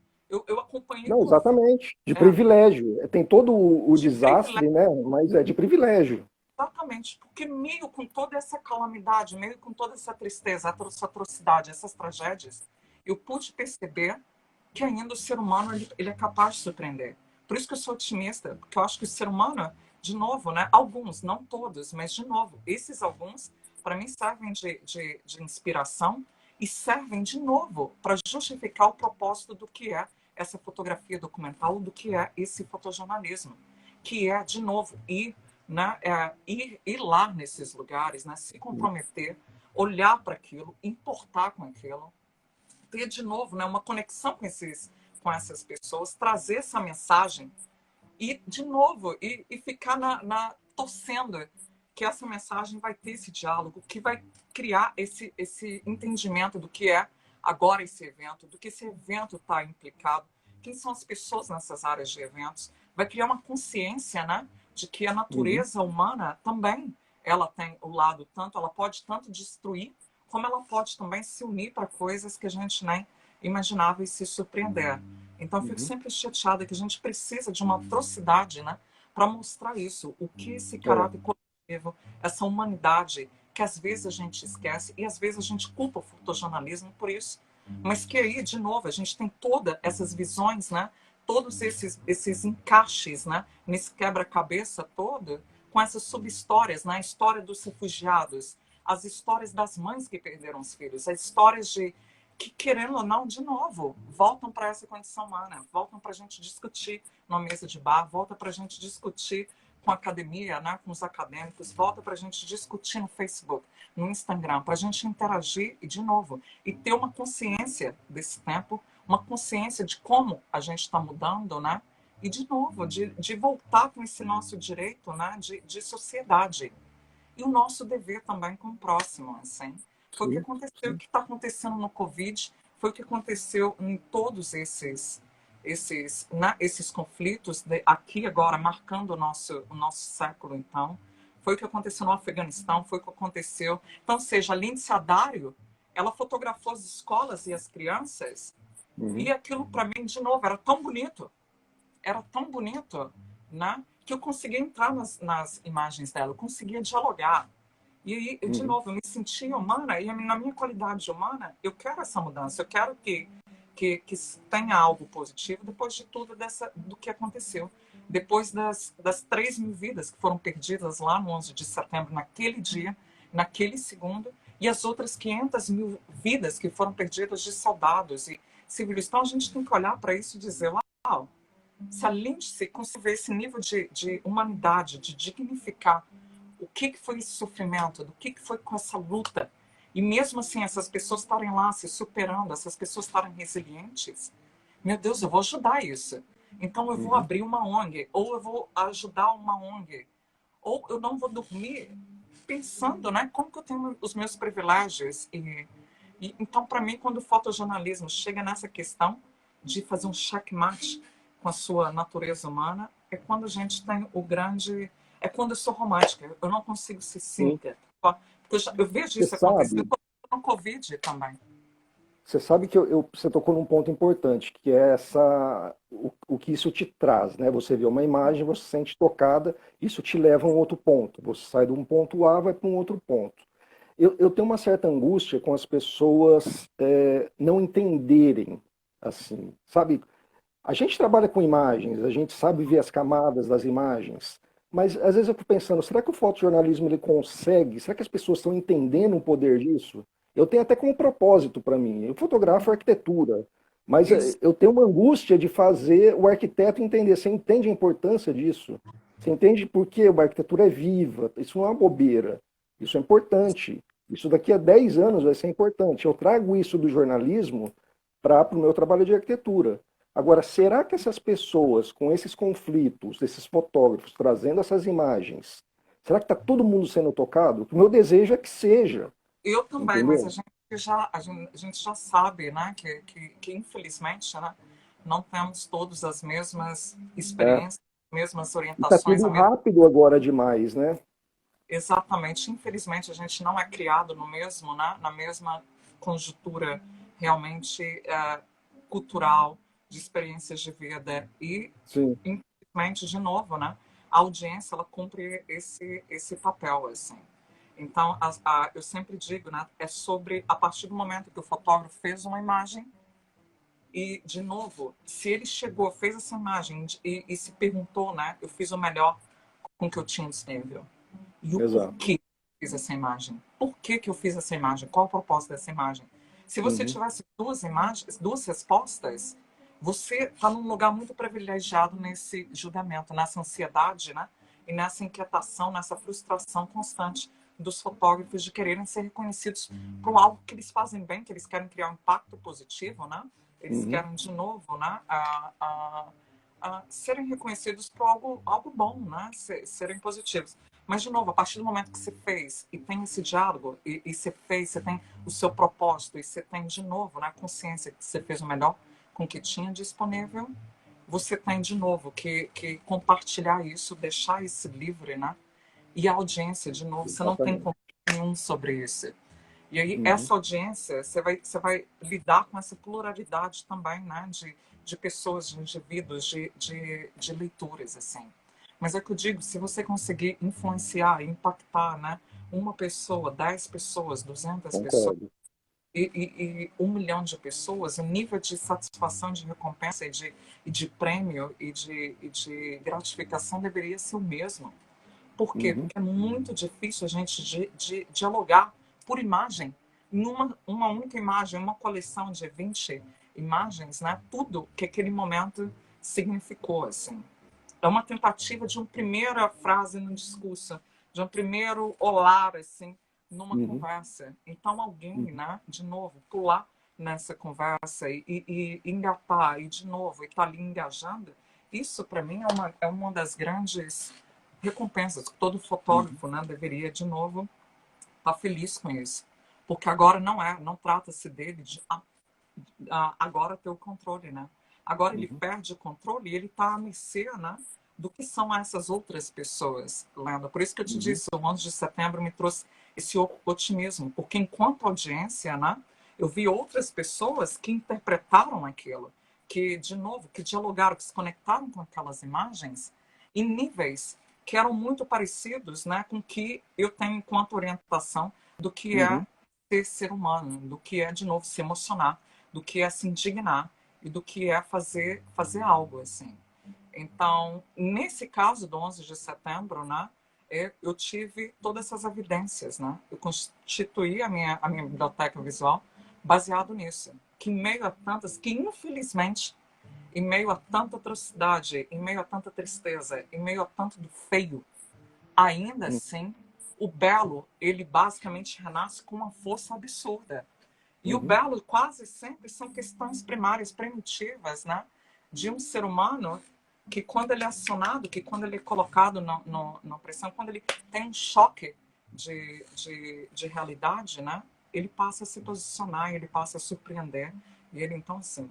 Eu acompanhei Não, por exatamente. De é, privilégio. Tem todo o de privilégio. desastre, né? Mas é de privilégio. Exatamente, porque meio com toda essa calamidade, meio com toda essa tristeza, essa atrocidade, essas tragédias, eu pude perceber que ainda o ser humano ele é capaz de surpreender. Por isso que eu sou otimista, porque eu acho que o ser humano, de novo, né, alguns, não todos, mas de novo, esses alguns, para mim, servem de inspiração e servem, de novo, para justificar o propósito do que é essa fotografia documental, do que é esse fotojornalismo, que é, de novo, né, ir lá nesses lugares, né, se comprometer, olhar para aquilo, importar com aquilo, ter de novo, né, uma conexão com essas pessoas, trazer essa mensagem e de novo e ficar torcendo que essa mensagem vai ter esse diálogo, que vai criar esse entendimento do que é agora esse evento, do que esse evento está implicado, quem são as pessoas nessas áreas de eventos, vai criar uma consciência, né, de que a Uhum. natureza humana também ela tem o lado tanto, ela pode tanto destruir, como ela pode também se unir para coisas que a gente nem imaginava e se surpreender. Então, eu fico Uhum. sempre chateada que a gente precisa de uma atrocidade, né, para mostrar isso, o que esse É, caráter coletivo, essa humanidade, que às vezes a gente esquece e às vezes a gente culpa o fotojornalismo por isso. Mas que aí, de novo, a gente tem todas essas visões, né? Todos esses encaixes, né? Nesse quebra-cabeça todo, com essas sub-histórias, né? A história dos refugiados, as histórias das mães que perderam os filhos, as histórias de que, querendo ou não, de novo, voltam para essa condição humana, voltam para a gente discutir numa mesa de bar, volta para a gente discutir com a academia, né, com os acadêmicos, volta para a gente discutir no Facebook, no Instagram, para a gente interagir e, de novo, e ter uma consciência desse tempo, uma consciência de como a gente está mudando, né? E, de novo, de voltar com esse nosso direito, né, de sociedade. E o nosso dever também com o próximo, assim. Foi o que sim, aconteceu, o sim. que está acontecendo no Covid, foi o que aconteceu em todos esses conflitos, aqui agora, marcando o nosso século, então. Foi o que aconteceu no Afeganistão, foi o que aconteceu. Então, seja, a Lindsay Addario, ela fotografou as escolas e as crianças, e Uhum, aquilo, para mim, de novo, era tão bonito, né? Que eu conseguia entrar nas imagens dela, eu conseguia dialogar. E aí, de uhum, novo, eu me sentia humana, e na minha qualidade humana, eu quero essa mudança, eu quero que tenha algo positivo depois de tudo do que aconteceu. Depois das 3.000 vidas que foram perdidas lá no 11 de setembro, naquele dia, naquele segundo, e as outras 500.000 vidas que foram perdidas de soldados e civis. Então, a gente tem que olhar para isso e dizer, uau, se a Lindsay conseguir esse nível de humanidade, de dignificar o que foi esse sofrimento, do que foi com essa luta, e mesmo assim essas pessoas estarem lá se superando, essas pessoas estarem resilientes, meu Deus, eu vou ajudar isso. Então eu vou uhum. abrir uma ONG, ou eu vou ajudar uma ONG, ou eu não vou dormir pensando, né, como que eu tenho os meus privilégios. Então, para mim, quando o fotojornalismo chega nessa questão de fazer um checkmate com a sua natureza humana, é quando a gente tem o grande. É quando eu sou romântica, eu não consigo ser Sim. cínica. Porque eu vejo Você isso acontecer. Eu sabe, estou no Covid também. você sabe que você tocou num ponto importante, que é o que isso te traz, né? Você vê uma imagem, você se sente tocada, isso te leva a um outro ponto. Você sai de um ponto A, vai para um outro ponto. Eu tenho uma certa angústia com as pessoas não entenderem, assim, sabe? A gente trabalha com imagens, a gente sabe ver as camadas das imagens, mas às vezes eu fico pensando, será que o fotojornalismo ele consegue? Será que as pessoas estão entendendo o poder disso? Eu tenho até como propósito para mim, eu fotografo arquitetura, mas Isso, eu tenho uma angústia de fazer o arquiteto entender. Você entende a importância disso? Você entende por que a arquitetura é viva? Isso não é uma bobeira, isso é importante. Isso daqui a 10 anos vai ser importante. Eu trago isso do jornalismo para o meu trabalho de arquitetura. Agora, será que essas pessoas, com esses conflitos, esses fotógrafos trazendo essas imagens, será que está todo mundo sendo tocado? O meu desejo é que seja, eu também, mas a entendeu? gente já sabe, né, que infelizmente, né, não temos todos as mesmas É. experiências, mesmas E está orientações, tudo a mesma. rápido agora demais, né? Exatamente. Infelizmente, a gente não é criado né, na mesma conjuntura realmente cultural, de experiências de vida. E, Sim. infelizmente, de novo, né, a audiência ela cumpre esse papel. Assim. Então, eu sempre digo, né, é sobre, a partir do momento que o fotógrafo fez uma imagem, e, de novo, se ele chegou, fez essa imagem e se perguntou, né, eu fiz o melhor com o que eu tinha disponível. E o Exato. porquê que eu fiz essa imagem. Por que eu fiz essa imagem? Qual o propósito dessa imagem? Se você Uhum. tivesse duas imagens, duas respostas, você está num lugar muito privilegiado nesse julgamento, nessa ansiedade, né? E nessa inquietação, nessa frustração constante dos fotógrafos de quererem ser reconhecidos por algo que eles fazem bem, que eles querem criar um impacto positivo, né? Eles Uhum. querem, de novo, né? Serem reconhecidos por algo bom, né? Serem positivos. Mas, de novo, a partir do momento que você fez e tem esse diálogo, e você fez, você tem o seu propósito, e você tem, de novo, né, a consciência que você fez o melhor com o que tinha disponível, você tem, de novo, que compartilhar isso, deixar isso livre, né? E a audiência, de novo, você não tem Exatamente. controle nenhum sobre isso. E aí, Uhum. essa audiência, você vai lidar com essa pluralidade também, né? De pessoas, de indivíduos, de leituras, assim. Mas é que eu digo, se você conseguir influenciar, impactar, né, uma pessoa, 10 pessoas, 200 pessoas, Concordo. e 1 milhão de pessoas, o nível de satisfação, de recompensa e de prêmio e de gratificação deveria ser o mesmo. Por quê? Uhum, Porque é muito difícil a gente de dialogar por imagem, numa uma única imagem, uma coleção de 20 imagens, né? Tudo que aquele momento significou, assim. É uma tentativa de uma primeira frase no discurso, de um primeiro olá, assim, numa uhum, conversa. Então, alguém, uhum, né, de novo, pular nessa conversa e engatar, e de novo, e estar ali engajando, isso, para mim, é uma das grandes recompensas que todo uhum, fotógrafo, né, deveria, de novo, estar feliz com isso. Porque agora não trata-se dele de agora ter o controle, né? Agora ele uhum, perde o controle e ele está à mercê, né, do que são essas outras pessoas, Lenda. Por isso que eu te uhum, disse, o 11 de setembro me trouxe esse otimismo, porque enquanto audiência, né, eu vi outras pessoas que interpretaram aquilo, que, de novo, que dialogaram, que se conectaram com aquelas imagens em níveis que eram muito parecidos, né, com o que eu tenho enquanto orientação do que é uhum, ser humano, do que é, de novo, se emocionar, do que é se indignar e do que é fazer algo assim. Então, nesse caso do 11 de setembro, né, eu tive todas essas evidências, né? Eu constituí a minha biblioteca visual baseado nisso. Que em meio a tantas, que infelizmente, em meio a tanta atrocidade, em meio a tanta tristeza, em meio a tanto do feio, ainda uhum, assim, o belo, ele basicamente renasce com uma força absurda. E o uhum, belo quase sempre são questões primárias, primitivas, né? De um ser humano que quando ele é acionado, que quando ele é colocado na pressão, quando ele tem um choque de realidade, né? Ele passa a se posicionar, ele passa a surpreender. E ele, então, assim,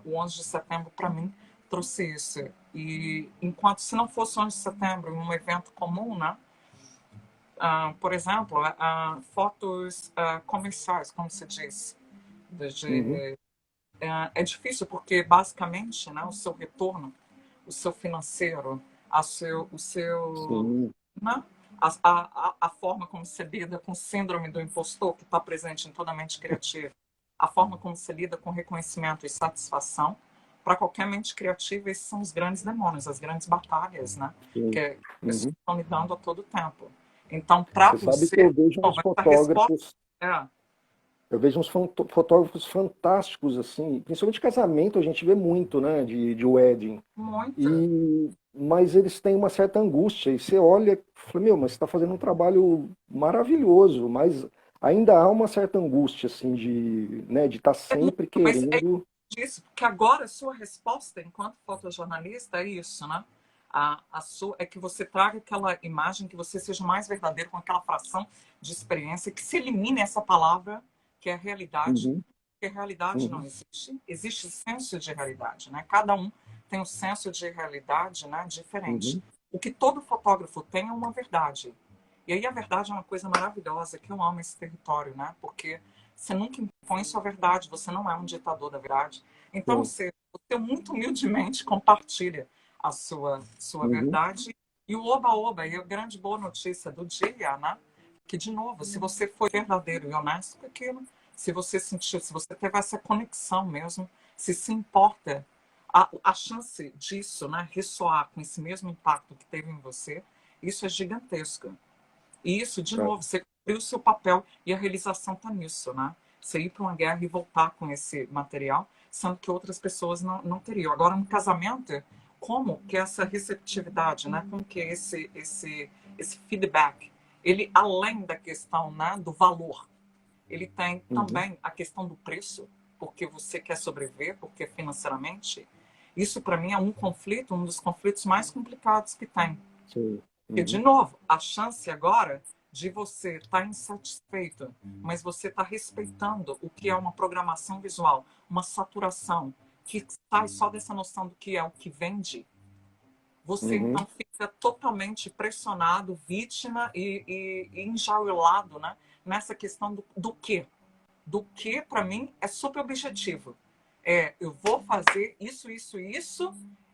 o 11 de setembro, para mim, trouxe isso. E enquanto, se não fosse o 11 de setembro, um evento comum, né? Por exemplo, fotos comerciais, como se diz, uhum. de, é difícil porque basicamente, né, o seu retorno, o seu financeiro, o seu, Sim. né, a forma como se lida com o síndrome do impostor que está presente em toda a mente criativa, a forma como se lida com reconhecimento e satisfação, para qualquer mente criativa, esses são os grandes demônios, as grandes batalhas, né, Sim. que as pessoas Uhum. estão lidando a todo tempo. Então, para Você sabe que você, essa resposta é, eu vejo uns fotógrafos fantásticos, assim, principalmente casamento, a gente vê muito, né, de wedding. muito. E, mas eles têm uma certa angústia, e você olha e fala, meu, mas você está fazendo um trabalho maravilhoso, mas ainda há uma certa angústia, assim, de, né, de estar sempre Mas é querendo. disso, porque agora a sua resposta, enquanto fotojornalista, é isso, né? A sua, é que você traga aquela imagem, que você seja mais verdadeiro com aquela fração de experiência, que se elimine essa palavra que é realidade, Uhum, porque realidade não uhum, existe. Existe senso de realidade, né? Cada um tem um senso de realidade, né, diferente. uhum, O que todo fotógrafo tem é uma verdade. E aí a verdade é uma coisa maravilhosa, que eu amo esse território, né? Porque você nunca impõe sua verdade, você não é um ditador da verdade. Então, sim, você muito humildemente compartilha a sua uhum, verdade. E o oba-oba, e a grande boa notícia do dia, né? Que, de novo, se você foi verdadeiro e honesto com aquilo, se você sentiu, se você teve essa conexão mesmo, se importa, a chance disso, né, ressoar com esse mesmo impacto que teve em você, isso é gigantesco. E isso, de é, novo, você cumpriu o seu papel e a realização está nisso, né? Você ir para uma guerra e voltar com esse material, sendo que outras pessoas não teriam. Agora, no casamento, como que essa receptividade, né? Como que esse feedback, ele, além da questão, né, do valor, ele tem uhum, também a questão do preço, porque você quer sobreviver, porque financeiramente, isso para mim é um conflito, um dos conflitos mais complicados que tem. sim, Porque, de uhum, novo, a chance agora de você estar insatisfeito, mas você está respeitando o que é uma programação visual, uma saturação, que sai só dessa noção do que é o que vende, você uhum, então fica totalmente pressionado, vítima e enjaulado, né, nessa questão do quê? Do que, para mim, é super objetivo. Eu vou fazer isso, isso, isso,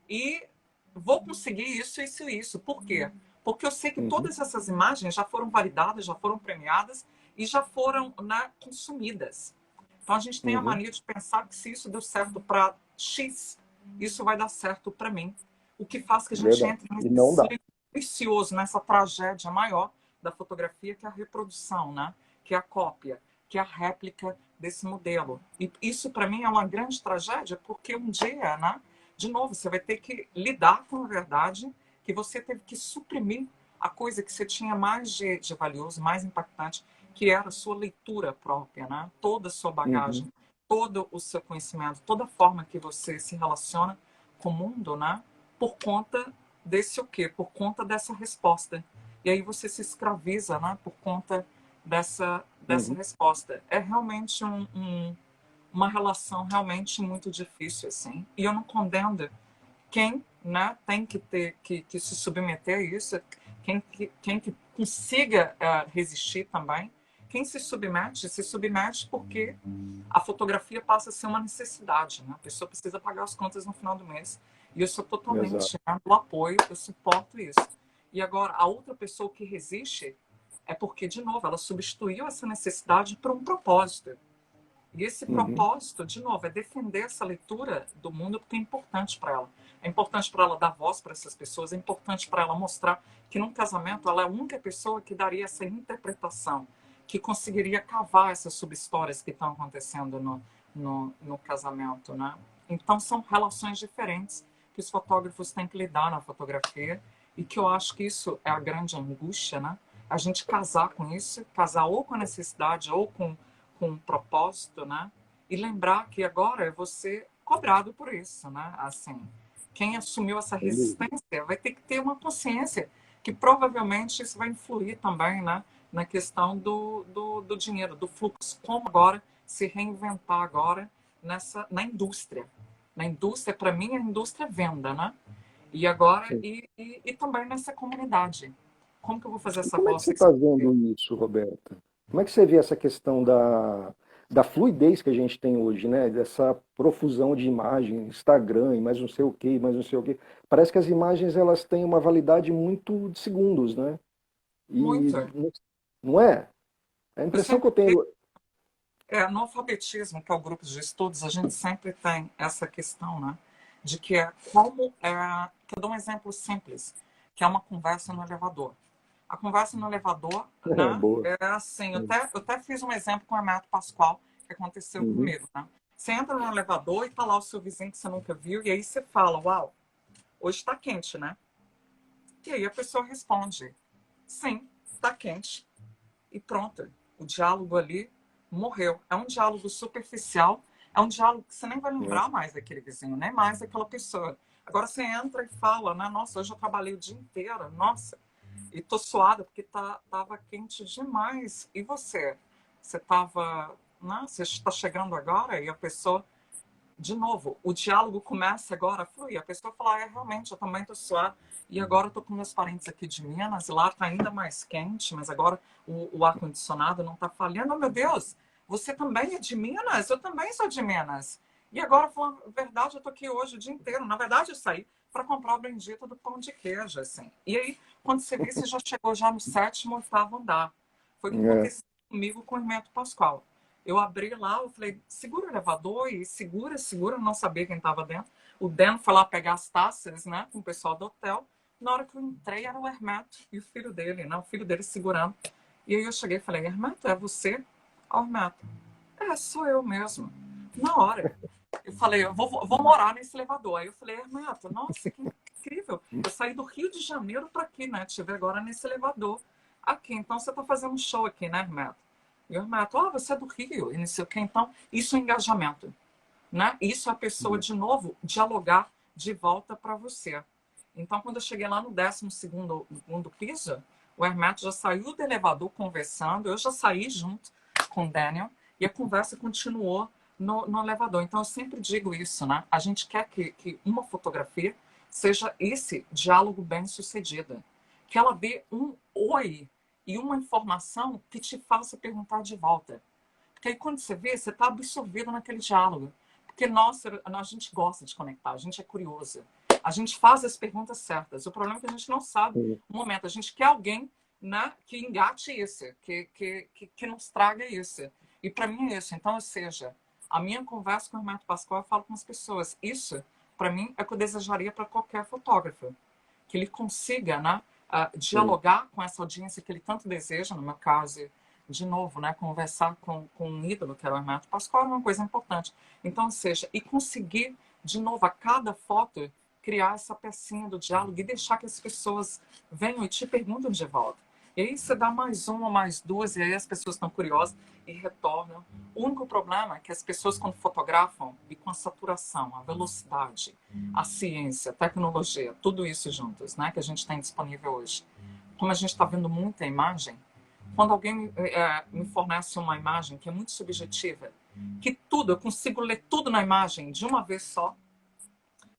e vou conseguir isso, isso e isso. Por quê? Porque eu sei que Uhum. todas essas imagens já foram validadas, já foram premiadas e já foram, né, consumidas. Então a gente tem a Uhum. mania de pensar que se isso deu certo para X, isso vai dar certo para mim. O que faz que a gente Verdade. entre E não nesse dá. ciclo vicioso, nessa tragédia maior da fotografia, que é a reprodução, né? Que é a cópia, que é a réplica desse modelo. E isso, para mim, é uma grande tragédia, porque um dia, né, de novo, você vai ter que lidar com a verdade que você teve que suprimir a coisa que você tinha mais de valioso, mais impactante, que era a sua leitura própria, né? Toda a sua Uhum. bagagem, todo o seu conhecimento, toda a forma que você se relaciona com o mundo, né? Por conta desse o quê? Por conta dessa resposta. E aí você se escraviza, né? Por conta dessa Uhum. resposta. É realmente uma relação realmente muito difícil, assim. E eu não condeno quem, né, tem que ter que se submeter a isso, quem que consiga resistir também. Quem se submete porque a fotografia passa a ser uma necessidade, né? A pessoa precisa pagar as contas no final do mês. E eu sou Exato. totalmente, né, do apoio, eu suporto isso. E agora, a outra pessoa que resiste é porque, de novo, ela substituiu essa necessidade por um propósito. E esse Uhum. propósito, de novo, é defender essa leitura do mundo porque é importante para ela. É importante para ela dar voz para essas pessoas, é importante para ela mostrar que num casamento ela é a única pessoa que daria essa interpretação, que conseguiria cavar essas subhistórias que estão acontecendo no casamento, né? Então são relações diferentes que os fotógrafos têm que lidar na fotografia e que eu acho que isso é a grande angústia, né? A gente casar com isso, casar ou com a necessidade ou com um propósito, né? E lembrar que agora é você cobrado por isso, né? Assim, quem assumiu essa Sem dúvida. resistência vai ter que ter uma consciência que provavelmente isso vai influir também, né? Na questão do dinheiro, do fluxo. Como agora se reinventar agora na indústria. Na indústria, para mim, a indústria é venda, né? E agora, Sim. e também nessa comunidade. Como que eu vou fazer E essa como é que voz? você está vendo isso, Roberta? Como é que você vê essa questão da fluidez que a gente tem hoje, né? Dessa profusão de imagens, Instagram, e mais não sei o quê, mais não sei o quê. Parece que as imagens elas têm uma validade muito de segundos, né? E Muito. não é? A Eu impressão que sempre eu tenho. no alfabetismo, que é o grupo de estudos, a gente sempre tem essa questão, né? De que é como é. Que eu dou um exemplo simples, que é uma conversa no elevador. A conversa no elevador, É, né? boa. É assim, eu até fiz um exemplo com o Hermeto Pascoal, que aconteceu Uhum. comigo, né? Você entra no elevador e tá lá o seu vizinho que você nunca viu, e aí você fala, uau, hoje está quente, né? E aí a pessoa responde, sim, está quente. E pronto. O diálogo ali morreu. É um diálogo superficial, é um diálogo que você nem vai É. lembrar mais daquele vizinho, nem mais daquela pessoa. Agora você entra e fala, né? Nossa, hoje eu trabalhei o dia inteiro, nossa, e tô suada porque tava quente demais. E você? Você tava, né? Você está chegando agora e a pessoa de novo, o diálogo começa agora a fluir. A pessoa fala, realmente, eu também estou suada. E agora estou com meus parentes aqui de Minas, e lá está ainda mais quente, mas agora o ar-condicionado não está falhando. Oh, meu Deus, você também é de Minas? Eu também sou de Minas. E agora, falando a verdade, eu estou aqui hoje o dia inteiro. Na verdade, eu saí para comprar o bendito do pão de queijo, assim. E aí, quando você vê, você já chegou já no sétimo, oitavo andar. Foi o que É. aconteceu comigo com o Hermeto Pascoal. Eu abri lá, eu falei, segura o elevador e segura, segura, eu não sabia quem estava dentro. O Dan foi lá pegar as taças, né, com o pessoal do hotel. Na hora que eu entrei, era o Hermeto e o filho dele, né, o filho dele segurando. E aí eu cheguei e falei, Hermeto, é você? Ó, Hermeto, sou eu mesmo. Na hora. Eu falei, eu vou morar nesse elevador. Aí eu falei, Hermeto, nossa, que incrível. Eu saí do Rio de Janeiro para aqui, né, estive agora nesse elevador aqui. Então você está fazendo um show aqui, né, Hermeto? E o Hermeto, você é do Rio, e não sei o que. Então, isso é engajamento, né? Isso é a pessoa, de novo, dialogar de volta para você. Então, quando eu cheguei lá no 12º piso, o Hermeto já saiu do elevador conversando, eu já saí junto com o Daniel, e a conversa continuou no elevador. Então, eu sempre digo isso, né? A gente quer que uma fotografia seja esse diálogo bem sucedido. Que ela dê um oi e uma informação que te faça perguntar de volta. Porque aí quando você vê, você está absorvido naquele diálogo. Porque a gente gosta de conectar, a gente é curioso. A gente faz as perguntas certas. O problema é que a gente não sabe Sim. no momento. A gente quer alguém, né, que engate isso, que nos traga isso. E para mim é isso. Então, ou seja, a minha conversa com o Hermeto Pascoal, eu falo com as pessoas. Isso, para mim, é o que eu desejaria para qualquer fotógrafo. Que ele consiga, né, Sim. dialogar com essa audiência que ele tanto deseja, no meu caso, de novo, né, conversar com um ídolo, que era o Hermeto Pascoal, é uma coisa importante. Então, ou seja, e conseguir, de novo, a cada foto, criar essa pecinha do diálogo e deixar que as pessoas venham e te perguntam de volta. E aí você dá mais uma, mais duas, e aí as pessoas estão curiosas e retornam. O único problema é que as pessoas, quando fotografam, e com a saturação, a velocidade, a ciência, a tecnologia, tudo isso juntos, né, que a gente tem disponível hoje. Como a gente está vendo muita imagem, quando alguém me fornece uma imagem que é muito subjetiva, que tudo, eu consigo ler tudo na imagem de uma vez só,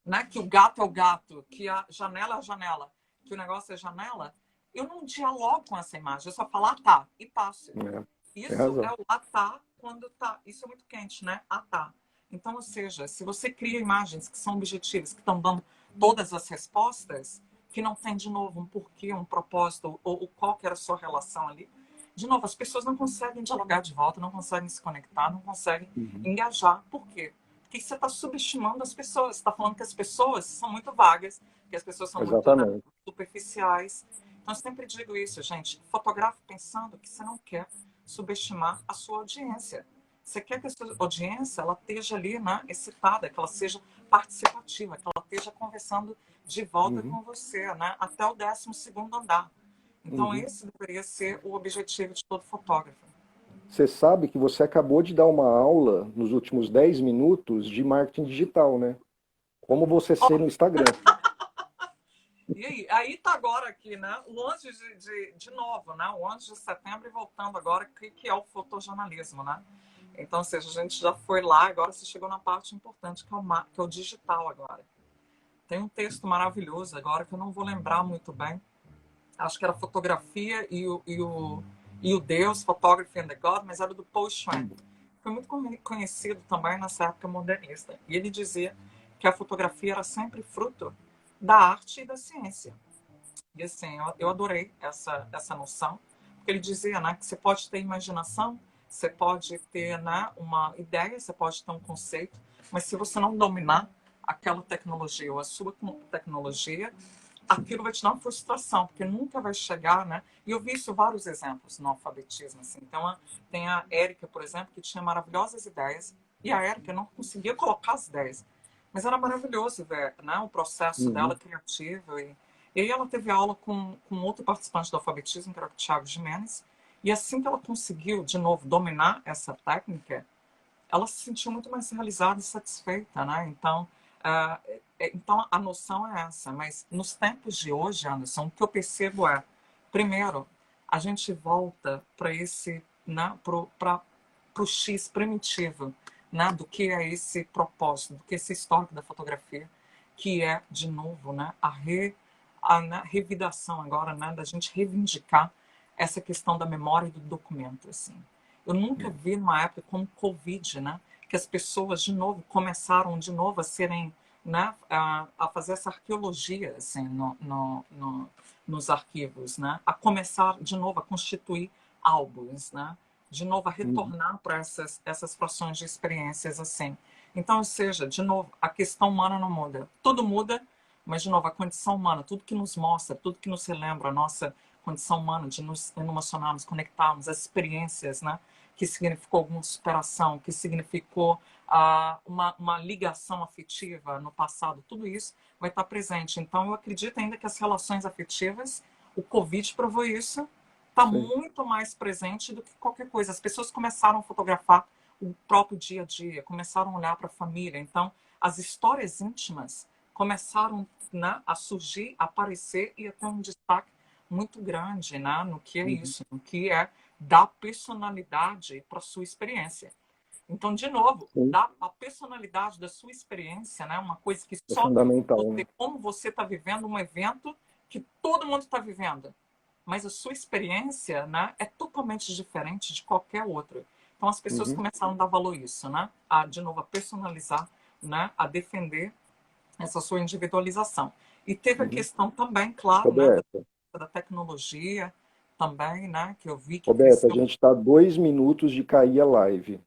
né, que o gato é o gato, que a janela é a janela, que o negócio é janela, eu não dialogo com essa imagem, eu só falo, tá, e passo. Tem Isso é razão. o tá quando tá. Isso é muito quente, né? Tá. Então, ou seja, se você cria imagens que são objetivas, que estão dando todas as respostas, que não tem, de novo, um porquê, um propósito, ou qual que era a sua relação ali, de novo, as pessoas não conseguem dialogar de volta, não conseguem se conectar, não conseguem Uhum. engajar. Por quê? Porque você está subestimando as pessoas. Você está falando que as pessoas são muito vagas, que as pessoas são muito, né, Exatamente. superficiais. Então, eu sempre digo isso, gente. Fotografe pensando que você não quer subestimar a sua audiência. Você quer que a sua audiência ela esteja ali, né, excitada, que ela seja participativa, que ela esteja conversando de volta Uhum. com você, né, até o 12º andar. Então, Uhum. esse deveria ser o objetivo de todo fotógrafo. Você sabe que você acabou de dar uma aula nos últimos 10 minutos de marketing digital, né? Como você ser Oh, no Instagram. e aí tá agora aqui, né? O 11 de novo, né? O 11 de setembro e voltando agora, que é o fotojornalismo, né? Então, ou seja, a gente já foi lá, agora você chegou na parte importante, que é o digital agora. Tem um texto maravilhoso agora que eu não vou lembrar muito bem. Acho que era Fotografia e o Deus, Photography and the God, mas era do Paul Schwen. Foi muito conhecido também nessa época modernista. E ele dizia que a fotografia era sempre fruto da arte e da ciência. E assim, eu adorei essa noção, porque ele dizia, né, que você pode ter imaginação, você pode ter, né, uma ideia, você pode ter um conceito, mas se você não dominar aquela tecnologia ou a sua tecnologia, aquilo vai te dar uma frustração, porque nunca vai chegar, né? E eu vi isso vários exemplos no alfabetismo, assim. Então, tem a Érica, por exemplo, que tinha maravilhosas ideias, e a Érica não conseguia colocar as ideias. Mas era maravilhoso ver, né, o processo dela Uhum. criativo. E aí ela teve aula com outro participante do alfabetismo, que era o Thiago Jimenez, e assim que ela conseguiu, de novo, dominar essa técnica, ela se sentiu muito mais realizada e satisfeita, né? Então a noção é essa. Mas nos tempos de hoje, Anderson, o que eu percebo é, primeiro, a gente volta para esse, né, para o X primitivo, né, do que é esse propósito, do que é esse histórico da fotografia, que é, de novo, né, a revidação agora, né, da gente reivindicar essa questão da memória e do documento, assim. Eu nunca vi numa época como o Covid, né, que as pessoas de novo começaram de novo a serem, né, a fazer essa arqueologia assim nos arquivos, né, a começar de novo a constituir álbuns, né, de novo a Uhum. retornar para essas frações de experiências assim. Então, ou seja, de novo, a questão humana não muda, tudo muda, mas de novo a condição humana, tudo que nos mostra, tudo que nos relembra a nossa condição humana de nos emocionarmos, conectarmos, as experiências, né, que significou alguma superação, que significou uma ligação afetiva no passado, tudo isso vai estar presente. Então, eu acredito ainda que as relações afetivas, o Covid provou isso, está Sim. muito mais presente do que qualquer coisa. As pessoas começaram a fotografar o próprio dia a dia, começaram a olhar para a família. Então, as histórias íntimas começaram, né, a surgir, a aparecer e a ter um destaque muito grande, né, no que é Uhum. isso, no que é dar personalidade para a sua experiência. Então, de novo, Sim. dar a personalidade da sua experiência, né? Uma coisa que É só fundamental, né? você, como você está vivendo um evento que todo mundo está vivendo. Mas a sua experiência, né, é totalmente diferente de qualquer outra. Então, as pessoas Uhum. começaram a dar valor a isso, né? De novo, a personalizar, né? A defender essa sua individualização. E teve a Uhum. questão também, claro, né, Roberta, da tecnologia também, né, que eu vi que Roberta, a cresceu. gente está a 2 minutos de cair a live.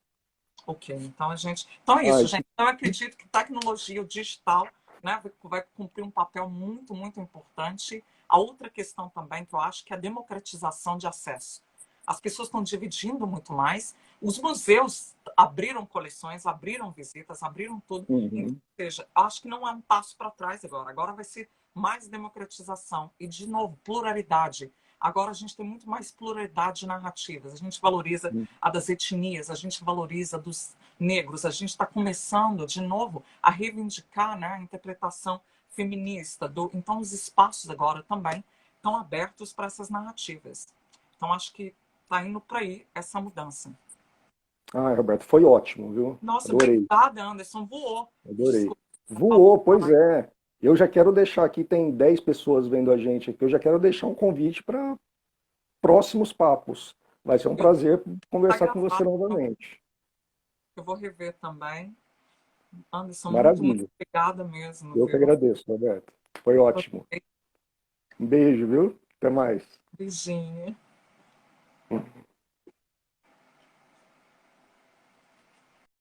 Ok, então a gente. Então é Ah, isso, gente. Então, eu acredito que tecnologia, o digital, né, vai cumprir um papel muito, muito importante. A outra questão também que eu acho que é a democratização de acesso. As pessoas estão dividindo muito mais. Os museus abriram coleções, abriram visitas, abriram tudo. Então, uhum. ou seja, acho que não é um passo para trás agora. Agora vai ser mais democratização e, de novo, pluralidade. Agora a gente tem muito mais pluralidade de narrativas. A gente valoriza a das etnias, a gente valoriza dos negros. A gente está começando, de novo, a reivindicar, né, a interpretação feminista. Então, os espaços agora também estão abertos para essas narrativas. Então, acho que está indo para aí essa mudança. Ah, Roberto, foi ótimo, viu? Nossa, Adorei, obrigada, Anderson. Voou. adorei. Desculpa, falou Voou, pois demais. é. Eu já quero deixar aqui, tem 10 pessoas vendo a gente aqui, eu já quero deixar um convite para próximos papos. Vai ser um prazer Está conversar com você gravado. novamente. Eu vou rever também. Anderson, muito, muito Maravilha. obrigada mesmo, Eu que viu? agradeço, Roberto. Foi ótimo. Um beijo, viu? Até mais. Beijinho.